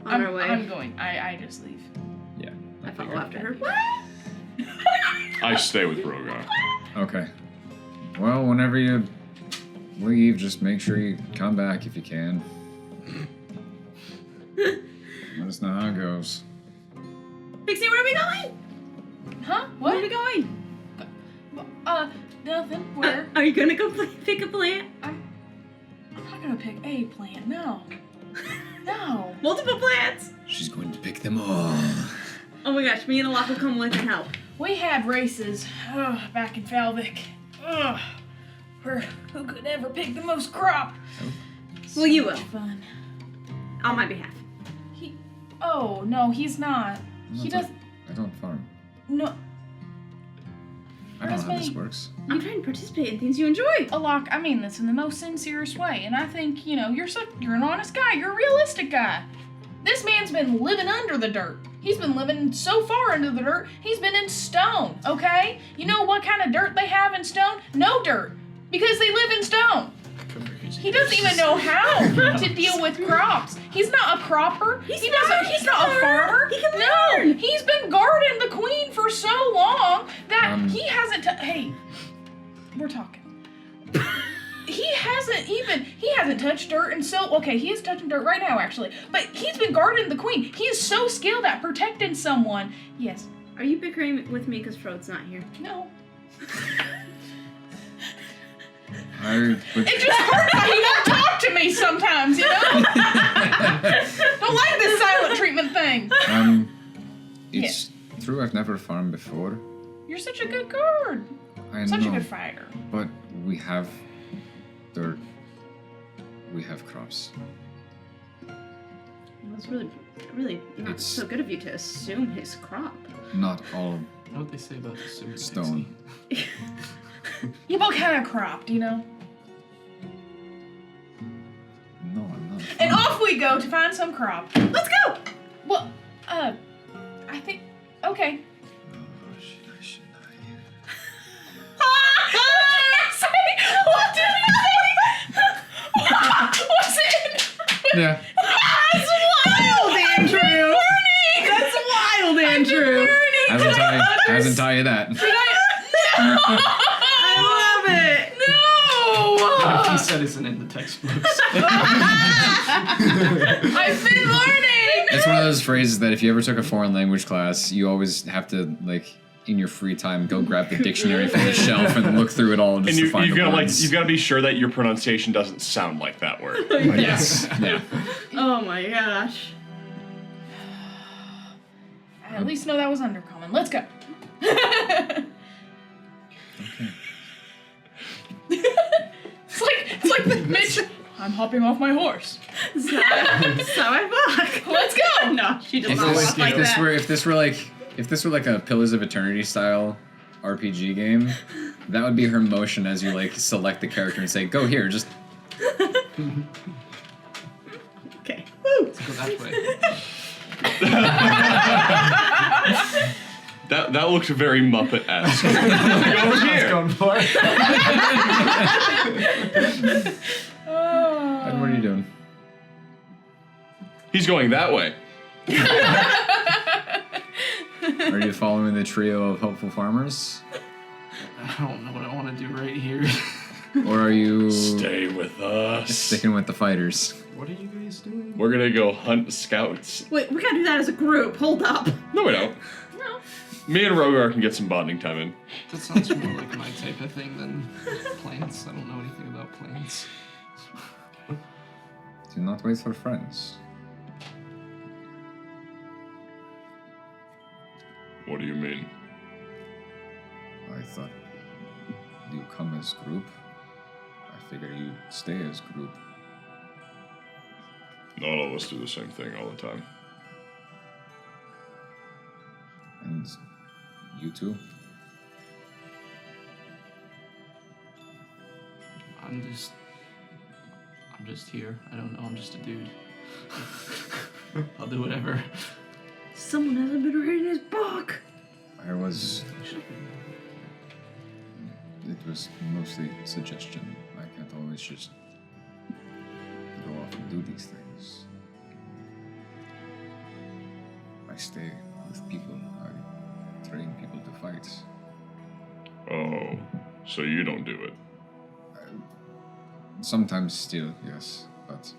on our way. I'm going. I just leave. Yeah. I follow after her. I stay with Rogar. Okay. Well, whenever you leave, just make sure you come back if you can. Let us know how it goes. Pixie, where are we going? Huh? Where are What? we going? Nothing. Where? Are you gonna go pick a plant? I'm not gonna pick a plant. No. No. Multiple plants? She's going to pick them all. Oh my gosh, me and Alok will come with and help. We had races back in Falvik. For who could ever pick the most crop. Well, you will. Fun. On my behalf. Oh no, he's not. He does. I don't farm. No. I don't know how this Resume. works. I'm trying to participate in things you enjoy. Alok, I mean this in the most sincerest way, and I think you're an honest guy. You're a realistic guy. This man's been living under the dirt. He's been living so far under the dirt. He's been in stone. Okay? You know what kind of dirt they have in stone? No dirt, because they live in stone. He doesn't even know how to deal with crops. He's not a cropper. He's not a farmer. He can No, learn. he's been guarding the queen for so long that he hasn't. Hey, we're talking. He hasn't touched dirt and so. Okay, he is touching dirt right now, actually. But he's been guarding the queen. He is so skilled at protecting someone. Yes. Are you bickering with me because Frode's not here? No. It's just hurts that he won't talk to me sometimes, you know? Don't like this silent treatment thing. It's true I've never farmed before. You're such a good guard. I Such know, a good fighter. but we have dirt. We have crops. Well, it's really not It's- so good of you to assume his crop. Not all You know what they say about the super stone. Yeah, but what kind of crop, do you know? No, I'm not. And off we go to find some crop. Let's go! Well, I think, okay. What did you say? What's it? Yeah. That's wild, Andrew! That's wild, Andrew! Hasn't taught you that. I love it! What he said isn't in the textbooks. I've been learning! It's one of those phrases that if you ever took a foreign language class, you always have to, like, in your free time, go grab the dictionary from the shelf and look through it all just And to find you've the got words. you've got to be sure that your pronunciation doesn't sound like that word. Yes. Yeah. Oh my gosh. I at least know that was undercommon. Let's go. It's like the Mitch. I'm hopping off my horse. So I fuck. Let's go. No, she does If not walk like that. this were like a Pillars of Eternity style RPG game, that would be her motion as you like select the character and say, "Go here." Just Okay. Woo! Go that way. That looked very Muppet-esque. Over here. Going for it. and what are you doing? He's going that way. Are you following the trio of hopeful farmers, I don't know what I want to do right here. or are you Stay with us. sticking with the fighters? What are you guys doing? We're gonna go hunt scouts. Wait, we gotta do that as a group. Hold up. No, we don't. No. Me and Rogar can get some bonding time in. That sounds more like my type of thing than plants. I don't know anything about plants. Do not wait for friends. What do you mean? I thought you come as group. I figure you stay as group. Not all of us do the same thing all the time. And you too? I'm just here. I don't know. I'm just a dude. I'll do whatever. Someone hasn't been reading his book. I I was. It was mostly suggestion. I can't always just go off and do these things. I stay with people. I train people to fight. Oh, so you don't do it. Sometimes still, yes, but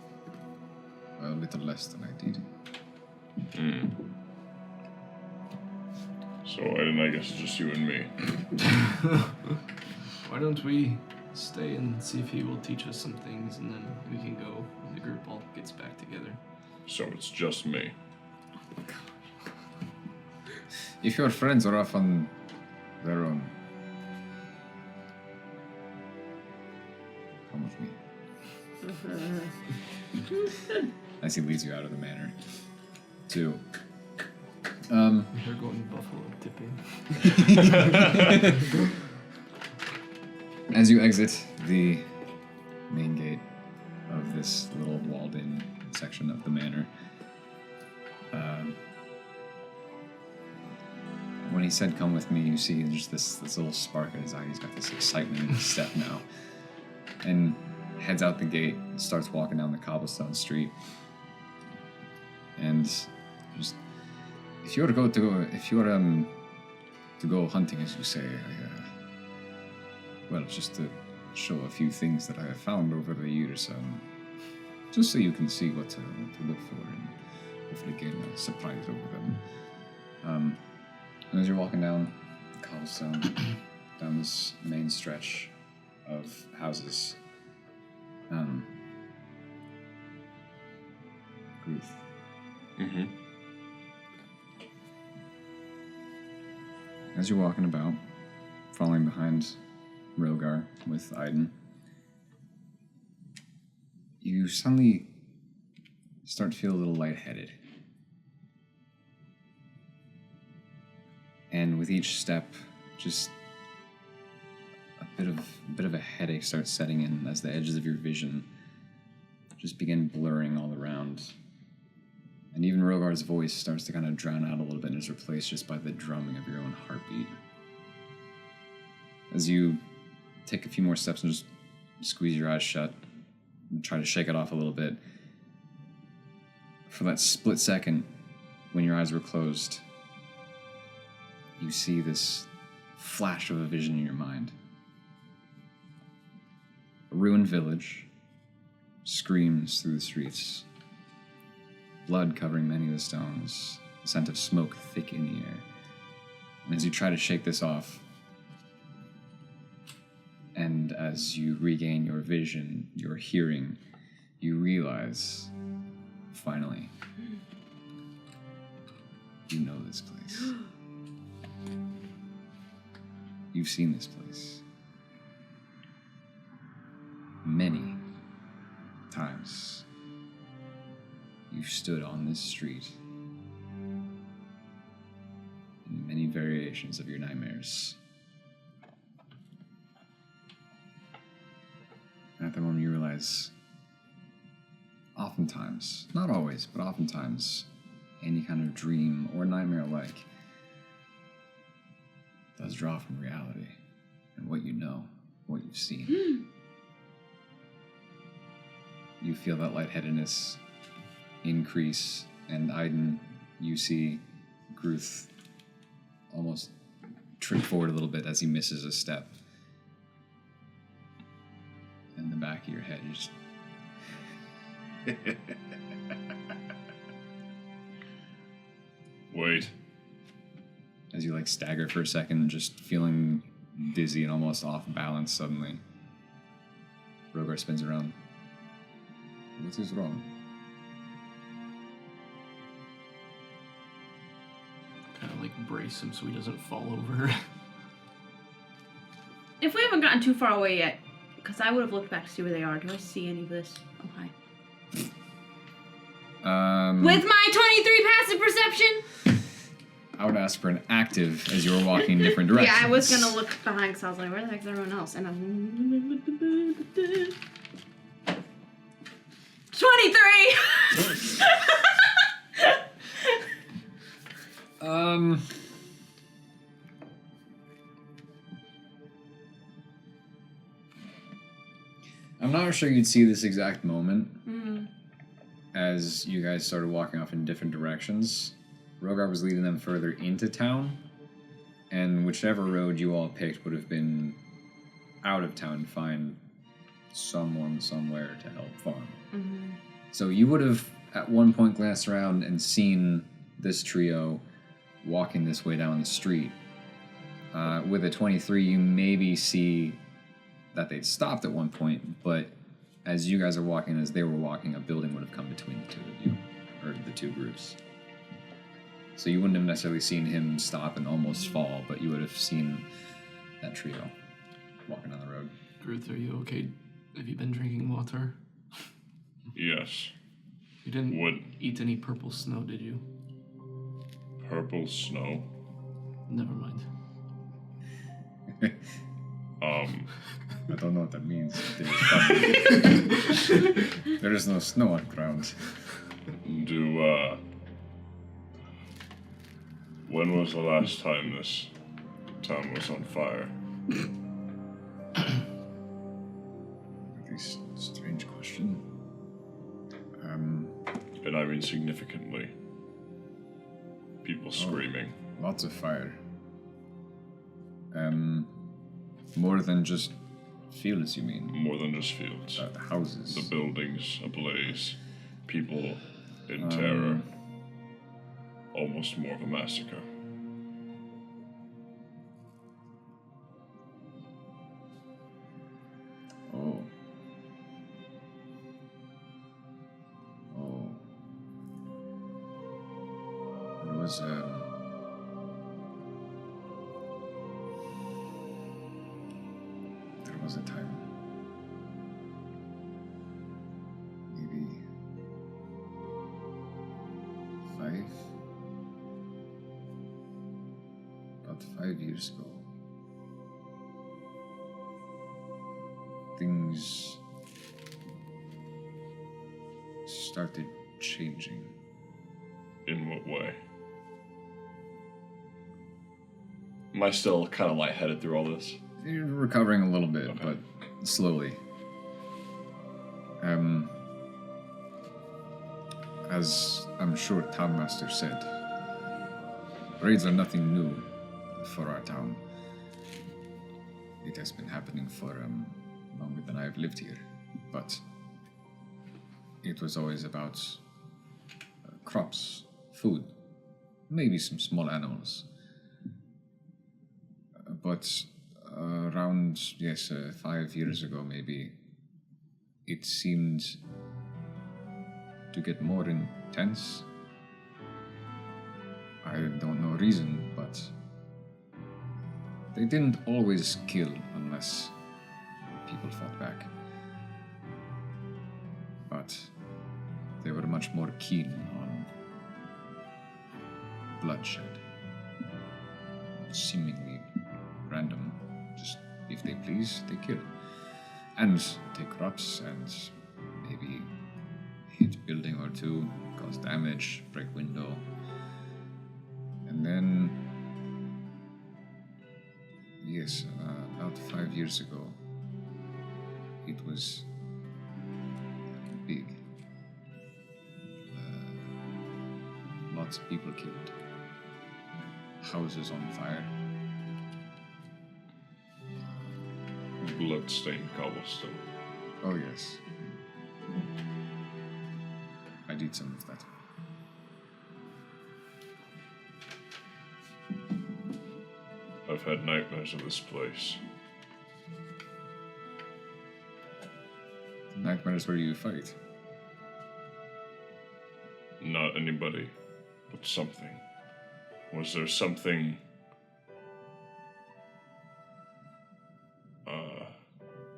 a little less than I did. So I guess it's just you and me. Why don't we stay and see if he will teach us some things, and then we can go when the group all gets back together. So it's just me. If your friends are off on their own, come with me. As he leads you out of the manor. To They're going buffalo tipping. as you exit the main gate of this little walled-in section of the manor, when he said, "Come with me," you see just this little spark in his eye. He's got this excitement in his step now, and heads out the gate, and starts walking down the cobblestone street, and just if you were to go hunting, as you say, well, just to show a few things that I have found over the years, just so you can see what to look for and hopefully gain a surprise over them. And as you're walking down the cobblestone, down this main stretch of houses, Ruth. Mm-hmm. As you're walking about, following behind Rogar with Aiden, you suddenly start to feel a little lightheaded. And with each step, just a bit of a headache starts setting in as the edges of your vision just begin blurring all around. And even Rogar's voice starts to kind of drown out a little bit and is replaced just by the drumming of your own heartbeat. As you take a few more steps and just squeeze your eyes shut and try to shake it off a little bit, for that split second when your eyes were closed, you see this flash of a vision in your mind. A ruined village screams through the streets, blood covering many of the stones, the scent of smoke thick in the air. And as you try to shake this off, and as you regain your vision, your hearing, you realize, finally, you know this place. You've seen this place many times. You've stood on this street in many variations of your nightmares. And at the moment you realize, oftentimes, not always, but oftentimes, any kind of dream or nightmare alike does draw from reality and what you know, what you've seen. You feel that lightheadedness increase, and Aiden, you see Gruth almost trip forward a little bit as he misses a step. In the back of your head, you just... Wait. As you stagger for a second, just feeling dizzy and almost off balance suddenly. Rogar spins around. What is wrong? Kind of brace him so he doesn't fall over. If we haven't gotten too far away yet, because I would have looked back to see where they are. Do I see any of this? Oh, hi. With my 23 passive perception? I would ask for an active as you were walking in different directions. Yeah, I was gonna look behind because I was like, where the heck's everyone else? And I'm... 23! not sure you'd see this exact moment Mm. as you guys started walking off in different directions. Rogar was leading them further into town, and whichever road you all picked would have been out of town to find someone somewhere to help farm. Mm-hmm. So you would have at one point glanced around and seen this trio walking this way down the street. With a 23, you maybe see that they'd stopped at one point, but as you guys are walking, as they were walking, a building would have come between the two of you, or the two groups. So you wouldn't have necessarily seen him stop and almost fall, but you would have seen that trio walking down the road. Ruth, are you okay? Have you been drinking water? Yes. You didn't Would eat any purple snow, did you? purple snow? Never mind. I don't know what that means. There is no snow on the ground. When was the last time this town was on fire? Very strange question. And I mean significantly. People screaming. Lots of fire. More than just fields, you mean? More than just fields. The houses. The buildings ablaze. People in terror. Almost more of a massacre. Oh. It was, there was a time. Maybe 5 years ago. Things started changing. In what way? Am I still kind of lightheaded through all this? You're recovering a little bit, Okay. but slowly. As I'm sure Townmaster said, raids are nothing new for our town. It has been happening for longer than I've lived here, but it was always about crops, food, maybe some small animals. But around, 5 years ago maybe, it seemed to get more intense. I don't know reason, but they didn't always kill unless people fought back. But they were much more keen on bloodshed. Seemingly random. Just if they please, they kill. And take crops and maybe hit building or two, cause damage, break window. And then, about 5 years ago, it was big. Lots of people killed. Houses on fire. Blood-stained cobblestone. Oh yes. I did some of that. I've had nightmares of this place. Nightmares where you fight. Not anybody, but something. Was there something...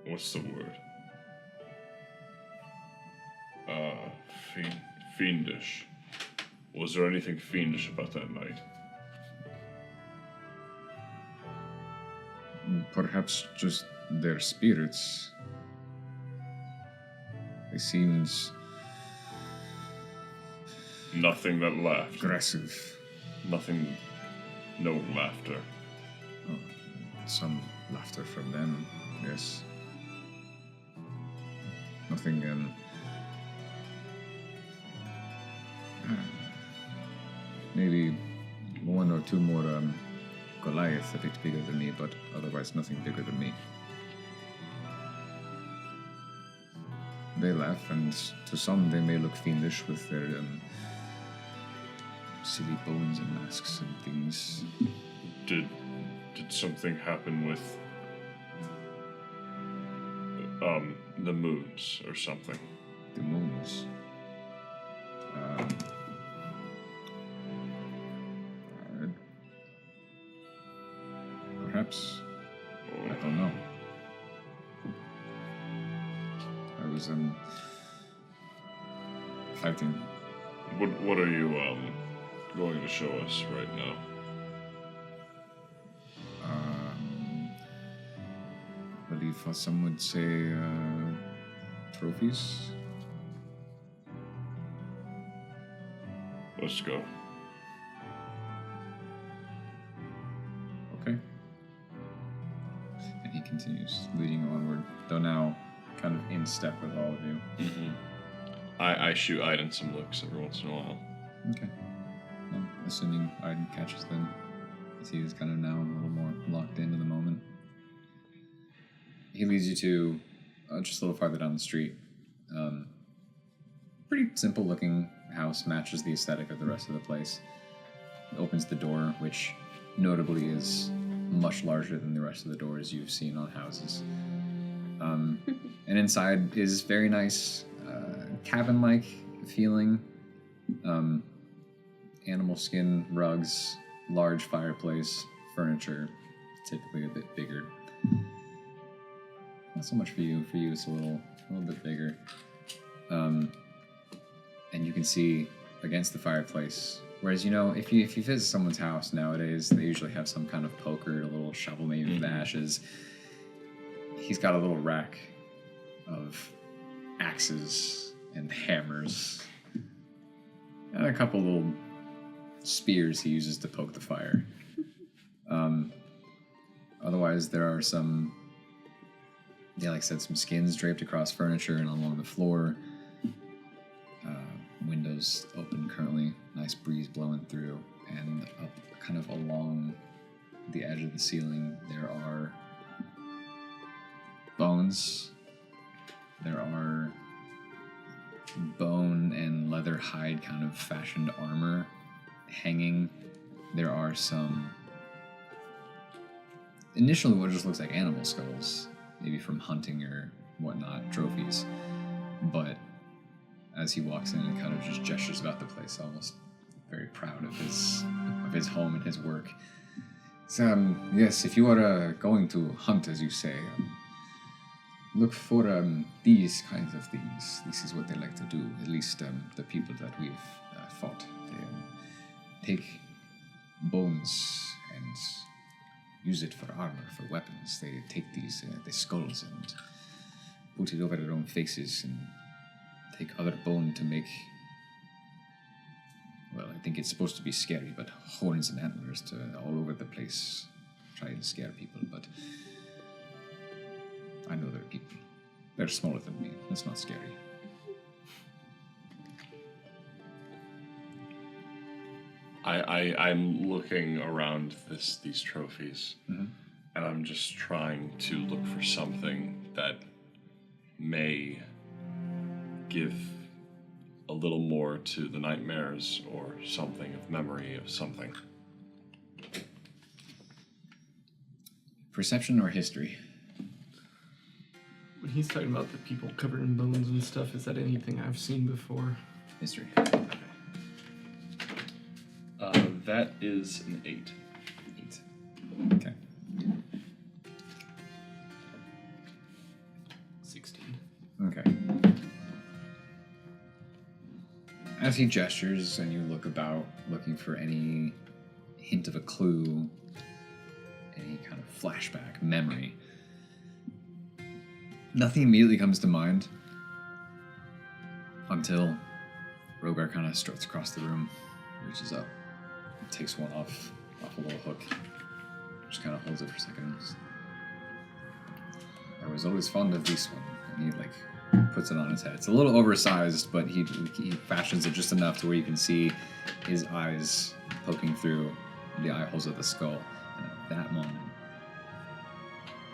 what's the word? Fiendish. Was there anything fiendish about that night? Perhaps just their spirits. They seemed Nothing that laughed. aggressive. Nothing... No laughter. Some laughter from them, yes. nothing. Maybe one or two more Goliath a bit bigger than me, but otherwise nothing bigger than me. They laugh, and to some they may look fiendish with their silly bones and masks and things. Did something happen with the moons or something? The moons. Perhaps. I don't know. I was fighting. What are you going to show us right now? I believe some would say trophies. Let's go. Okay. And he continues leading onward, though now kind of in step with all of you. Mm-hmm. I shoot Aiden some looks every once in a while. Okay. Well, assuming Aiden catches them, as he is kind of now a little more locked into the moment. He leads you to just a little farther down the street. Pretty simple looking house, matches the aesthetic of the rest of the place. Opens the door, which notably is much larger than the rest of the doors you've seen on houses. And inside is very nice, cabin-like feeling. Animal skin rugs, large fireplace, furniture, typically a bit bigger. Not so much for you. For you, it's a little bit bigger. And you can see against the fireplace. Whereas, if you visit someone's house nowadays, they usually have some kind of poker, a little shovel maybe with ashes. He's got a little rack of axes and hammers and a couple little spears he uses to poke the fire. Otherwise, there are some, like I said, some skins draped across furniture and along the floor. Windows open currently, nice breeze blowing through, and up kind of along the edge of the ceiling there are bones. There are bone and leather hide kind of fashioned armor hanging. There are some initially what just looks like animal skulls, maybe from hunting or whatnot, trophies, but as he walks in and kind of just gestures about the place, almost very proud of his home and his work. So, yes, if you are going to hunt, as you say, look for these kinds of things. This is what they like to do, at least the people that we've fought. They take bones and use it for armor, for weapons. They take these the skulls and put it over their own faces and take other bone to make, well, I think it's supposed to be scary, but horns and antlers to all over the place. Try and scare people, but I know they're people. They're smaller than me. It's not scary. I'm looking around these trophies, and I'm just trying to look for something that may give a little more to the nightmares or something of memory of something. Perception or history? When he's talking about the people covered in bones and stuff, is that anything I've seen before? History. That is an 8. 8. Okay. 16. Okay. As he gestures and you look about, looking for any hint of a clue, any kind of flashback, memory, nothing immediately comes to mind until Rogar kind of struts across the room, reaches up, takes one off a little hook, just kind of holds it for a second. I was always fond of this one, and he puts it on his head. It's a little oversized, but he fashions it just enough to where you can see his eyes poking through the eye holes of the skull. And at that moment,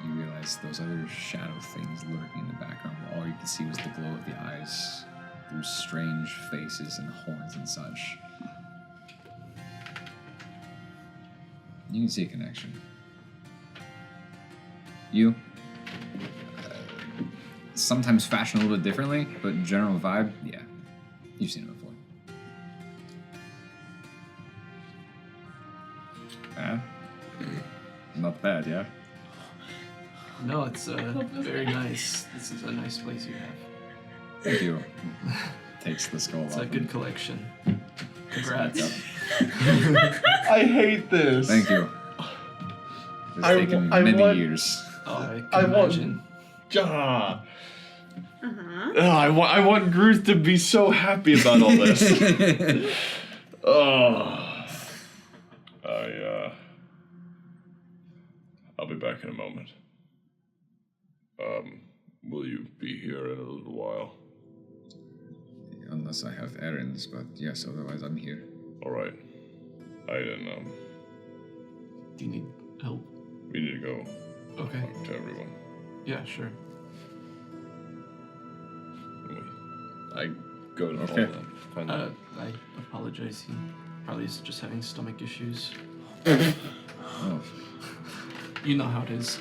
you realize those other shadow things lurking in the background, where all you could see was the glow of the eyes through strange faces and horns and such. You can see a connection. You sometimes fashion a little bit differently, but general vibe, yeah, you've seen it before. Bad? Not bad, yeah? No, it's very nice. This is a nice place you have. Thank you. Takes the skull It's off. a good collection. Congrats. I hate this. Thank you. It's I taken wa- I many want- years. Oh, I can I want- imagine. Ah. Uh-huh. I want Groot to be so happy about all this. Oh. I'll be back in a moment. Will you be here in a little while? Unless I have errands, but yes, otherwise I'm here. All right. Aiden, Do you need help? we need to go Okay. talk to everyone. Yeah, sure. I go to Okay. all them. Find them. I apologize. He probably is just having stomach issues. Oh, You know how it is.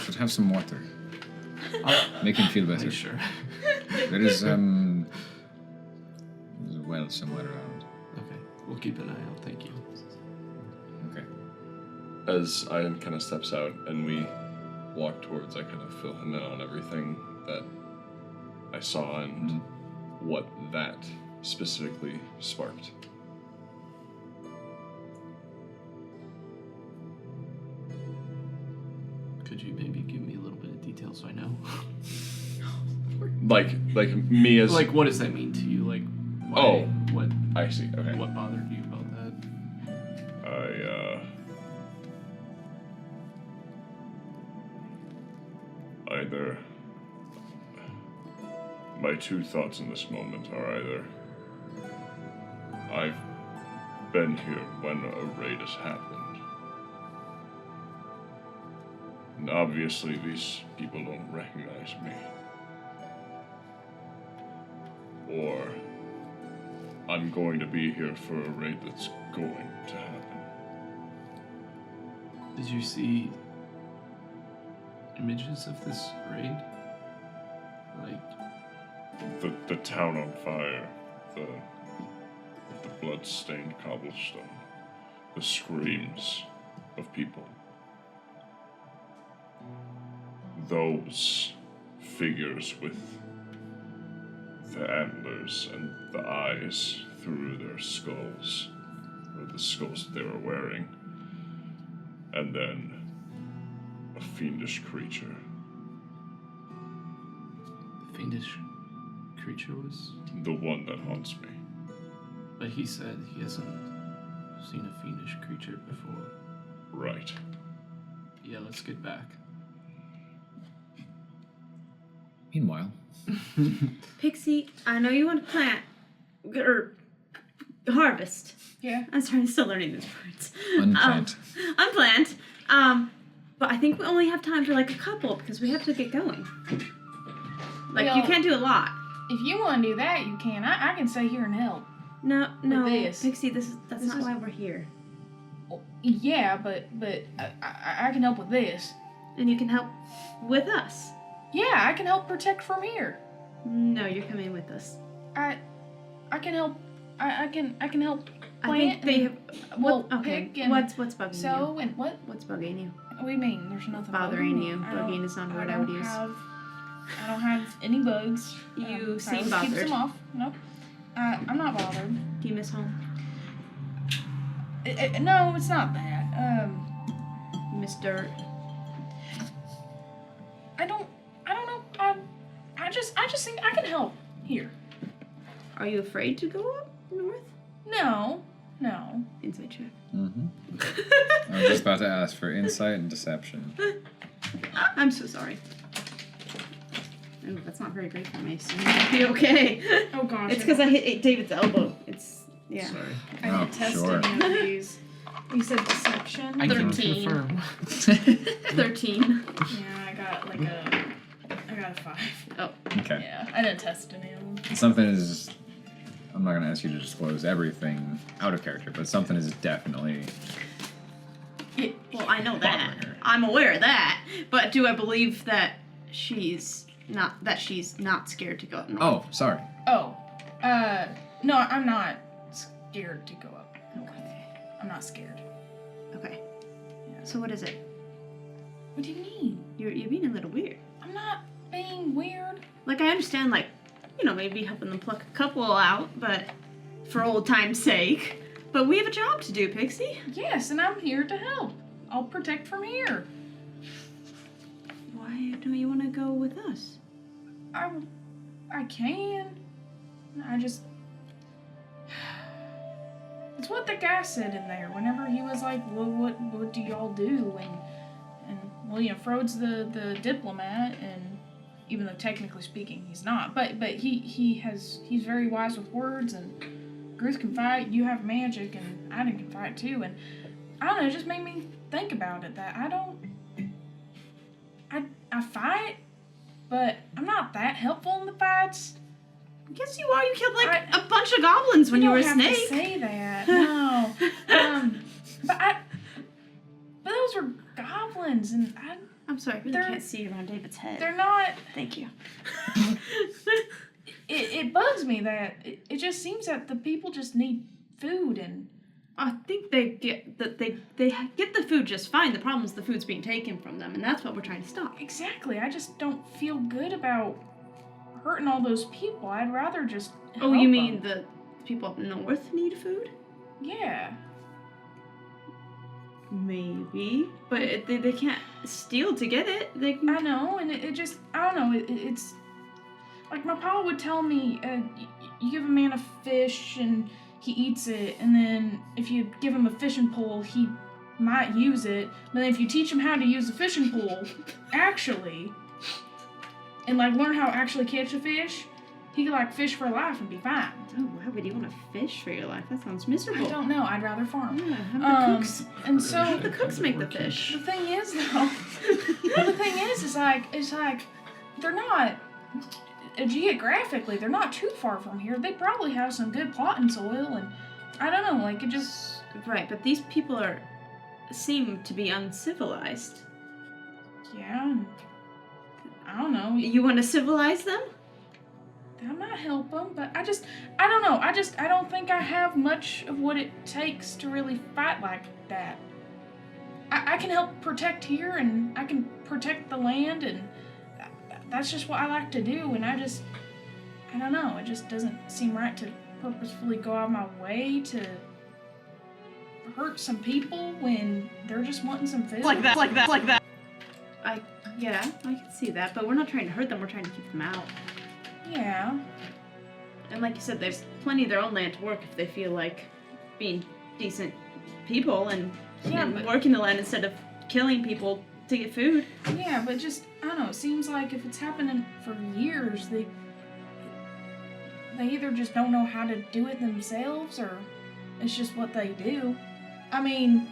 should have some water. I'll Make him feel better. make sure. There is there's a well somewhere around. Okay. We'll keep an eye out. Thank you. Okay. As Aiden kind of steps out and we walk towards, I kind of fill him in on everything that I saw and what that specifically sparked. Could you maybe give me a little bit of detail so I know? Like me as Like, what does that mean to you? Like, why, Oh. what I see. Okay. what bothered you about that? Either my two thoughts in this moment are either I've been here when a raid has happened, and obviously these people don't recognize me, or I'm going to be here for a raid that's going to happen. Did you see images of this raid? Like, The town on fire, the blood-stained cobblestone, the screams of people. Those figures with the antlers and the eyes through their skulls, or the skulls that they were wearing, and then a fiendish creature. the fiendish creature was. The one that haunts me. But he said he hasn't seen a fiendish creature before. Right. Yeah, let's get back. Meanwhile, Pixie, I know you want to plant or harvest. Yeah. I'm sorry, I'm still learning these words. unplant. Unplant. But I think we only have time for like a couple because we have to get going. Like you Well- can't do a lot. If you want to do that, you can. I can stay here and help. No, this. Pixie, that's This not is- why we're here. Yeah, but I can help with this. And you can help with us. Yeah, I can help protect from here. No, you're coming with us. I can help. I can help I plant. think they have. well, Okay, pick and what's bugging sow you? and what? What's bugging you? What do you mean? There's nothing Bothering bugging me. you. I don't- Bugging is not a word I would use. I don't have any bugs. You so seem keeps bothered. them off. Nope. I'm not bothered. Do you miss home? No, it's not that. You miss dirt? I don't know. I just think I can help here. Are you afraid to go up north? No. Inside check. Mm-hmm. I was just about to ask for insight and deception. I'm so sorry. I know that's not very great for me, so you might be okay. Oh gosh. It's because I hit David's elbow. It's, yeah. Sorry. I haven't tested sure. any of these. You said deception? I can 13. confirm. 13. Yeah, I got a 5. Oh. Okay. Yeah, I didn't test any of them. Something is. I'm not going to ask you to disclose everything out of character, but something is definitely. Well, I know that. bothering her. I'm aware of that. But do I believe that she's not scared to go up north? Oh, sorry. Oh. No, I'm not scared to go up. Okay. I'm not scared. Okay. Yeah. So what is it? What do you mean? You're being a little weird. I'm not being weird. Like, I understand, like, maybe helping them pluck a couple out, but for old time's sake. But we have a job to do, Pixie. Yes, and I'm here to help. I'll protect from here. Why don't you want to go with us? I can. I just... It's what the guy said in there whenever he was like, well, what do y'all do? And William Frode's the diplomat, and even though technically speaking he's not, but he's very wise with words, and Ruth can fight, you have magic, and Ida can fight too, and I don't know, it just made me think about it, that I fight, but I'm not that helpful in the fights. Yes, you are. You killed like a bunch of goblins when you were a snake. You don't have to say that. No. But those were goblins, and I'm sorry, I really can't see around David's head. they're not. Thank you. It bugs me that it just seems that the people just need food, and I think they get the food just fine. The problem is the food's being taken from them, and that's what we're trying to stop. exactly. I just don't feel good about hurting all those people. I'd rather just. Oh, help you mean them. the people up north need food? Yeah. Maybe, but they can't steal to get it. They can... I know, and it just, I don't know, it's, like my pa would tell me, you give a man a fish and he eats it, and then if you give him a fishing pole, he might use it, but then if you teach him how to use a fishing pole, actually, and like learn how to actually catch a fish, he could like fish for life and be fine. Oh, why would you want to fish for your life? That sounds miserable. I don't know, I'd rather farm. Yeah, have the cooks. And so, Have the cooks make the fish. the thing is though, the thing is like they're not geographically they're not too far from here. They probably have some good plotting soil, and I don't know, like it just Right, but these people seem to be uncivilized. yeah. I don't know. You want to civilize them? That might help them, but I don't know. I don't think I have much of what it takes to really fight like that. I can help protect here, and I can protect the land, and that's just what I like to do, and I don't know. It just doesn't seem right to purposefully go out of my way to hurt some people when they're just wanting some food. Like that. Yeah, I can see that, but we're not trying to hurt them, we're trying to keep them out. Yeah. And like you said, there's plenty of their own land to work if they feel like being decent people and working the land instead of killing people to get food. Yeah, but just, I don't know, it seems like if it's happening for years, they either just don't know how to do it themselves, or it's just what they do. I mean,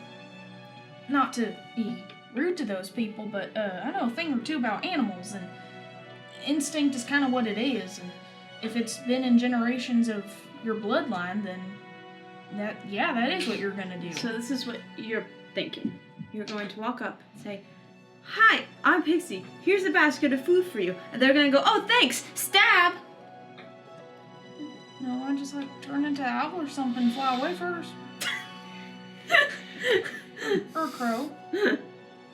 not to be rude to those people, but I know a thing or two about animals, and instinct is kind of what it is, and if it's been in generations of your bloodline, then that is what you're gonna do. So this is what you're thinking. You're going to walk up and say, "Hi, I'm Pixie. Here's a basket of food for you." And they're gonna go, "Oh, thanks, stab!" No, I just like turn into an owl or something and fly away first. Or a crow. I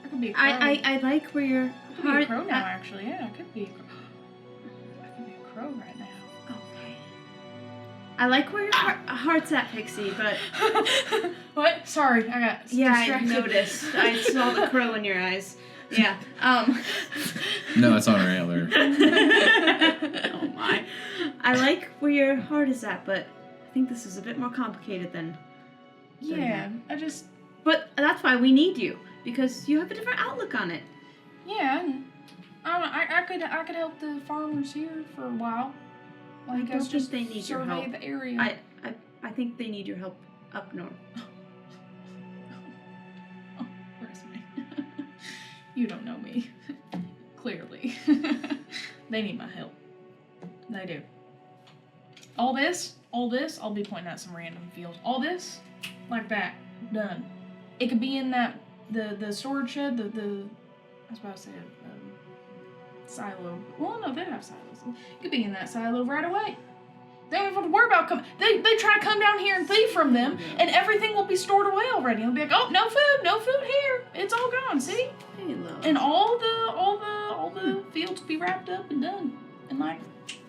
could be a crow. I like where your I could be a crow now, actually. Yeah, I could be a crow. I could be a crow right now. Okay. I like where your heart's at, Pixie, but... What? Sorry, I got distracted. I noticed. I saw the crow in your eyes. Yeah. No, it's on her antler. Oh my. I like where your heart is at, but I think this is a bit more complicated than... Yeah, But that's why we need you, because you have a different outlook on it. Yeah, I could help the farmers here for a while. While you I don't guys think just they need your survey help. the area. I think they need your help up north. Oh, Resume. You don't know me. Clearly. They need my help. They do. All this, I'll be pointing out some random fields. All this, like that, done. It could be in that, the storage shed, I was about to say silo. Well, no, they have silos. It could be in that silo right away. They don't even have to worry about coming. They try to come down here and thieve from them, and everything will be stored away already. They'll be like, oh, no food here. It's all gone. See? Hello. And all the fields will be wrapped up and done in like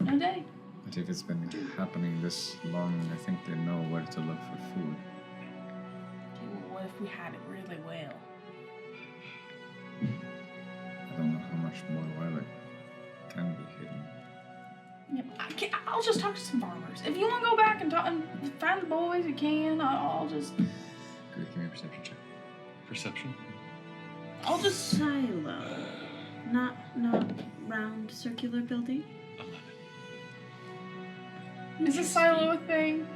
a day. But if it's been happening this long, I think they know where to look for food. Okay, well, what if we had it really well? I don't know how much more well it can be hidden. Yeah, I'll just talk to some farmers. If you want to go back and talk and find the boys, you can. I'll just. Good, give me a perception check. Perception? I'll just. Silo. Not round circular building. 11. Is a silo a thing?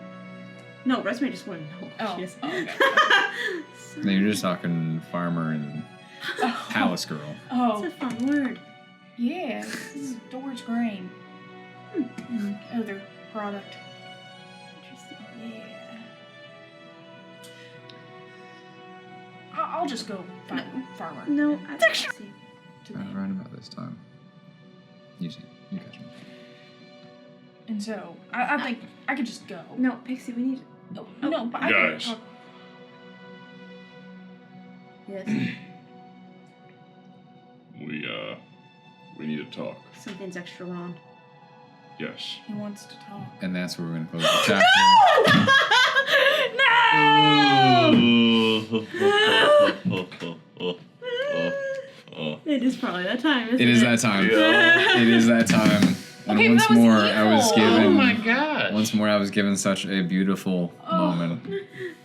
No, Resume just wouldn't know. Oh, She is. okay. No, you're just talking farmer and palace girl. Oh, It's a fun word. yeah. This is Dora's grain. And other product. Interesting. Yeah. I'll just go find a farmer. No, and I see see. to me. Around about this time. You see, you catch me. And so I think I could just go. No, Pixie, we need. No, but I Guys. can talk. Yes. We need to talk. Something's extra wrong. Yes. He wants to talk. And that's where we're gonna close the chapter. It is probably that time, isn't it? It is that time. It is that time. And Okay, once that was more, I was evil. given. Oh my gosh. Once more, I was given such a beautiful moment.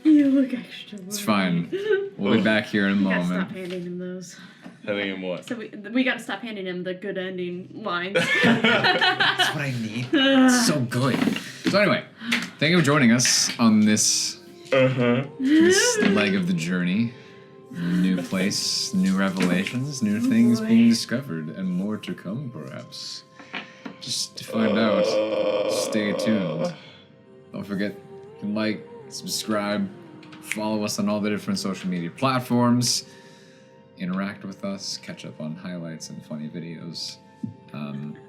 You look extra. It's fine. We'll be back here in a We gotta stop moment. handing him those. Telling him what? So we gotta stop handing him the good ending lines. That's what I need. It's so good. So anyway, thank you for joining us on this this leg of the journey. New place, new revelations, new things being discovered, and more to come, perhaps. Just to find out, stay tuned. Don't forget, you can like, subscribe, follow us on all the different social media platforms, interact with us, catch up on highlights and funny videos. Find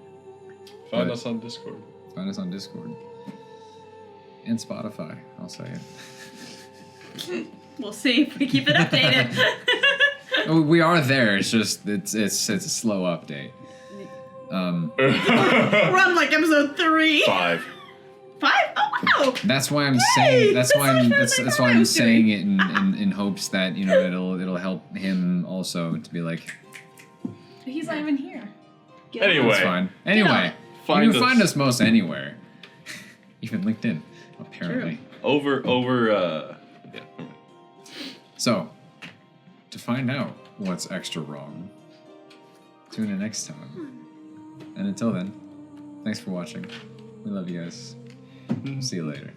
us on Discord. Find us on Discord. And Spotify, I'll say it. We'll see if we keep it updated. Oh, we are there. It's just it's a slow update. We're on like episode 3. 5. 5? Oh wow! That's why I'm saying. That's why I'm. That's That's what I why I'm was saying it in hopes that it'll help him also to be like. But he's not even here. Anyway. It's fine. Anyway, you Find can us. find us most anywhere, even LinkedIn, apparently. Over, yeah. never mind. So, to find out what's extra wrong, tune in next time. And until then, thanks for watching. We love you guys. See you later.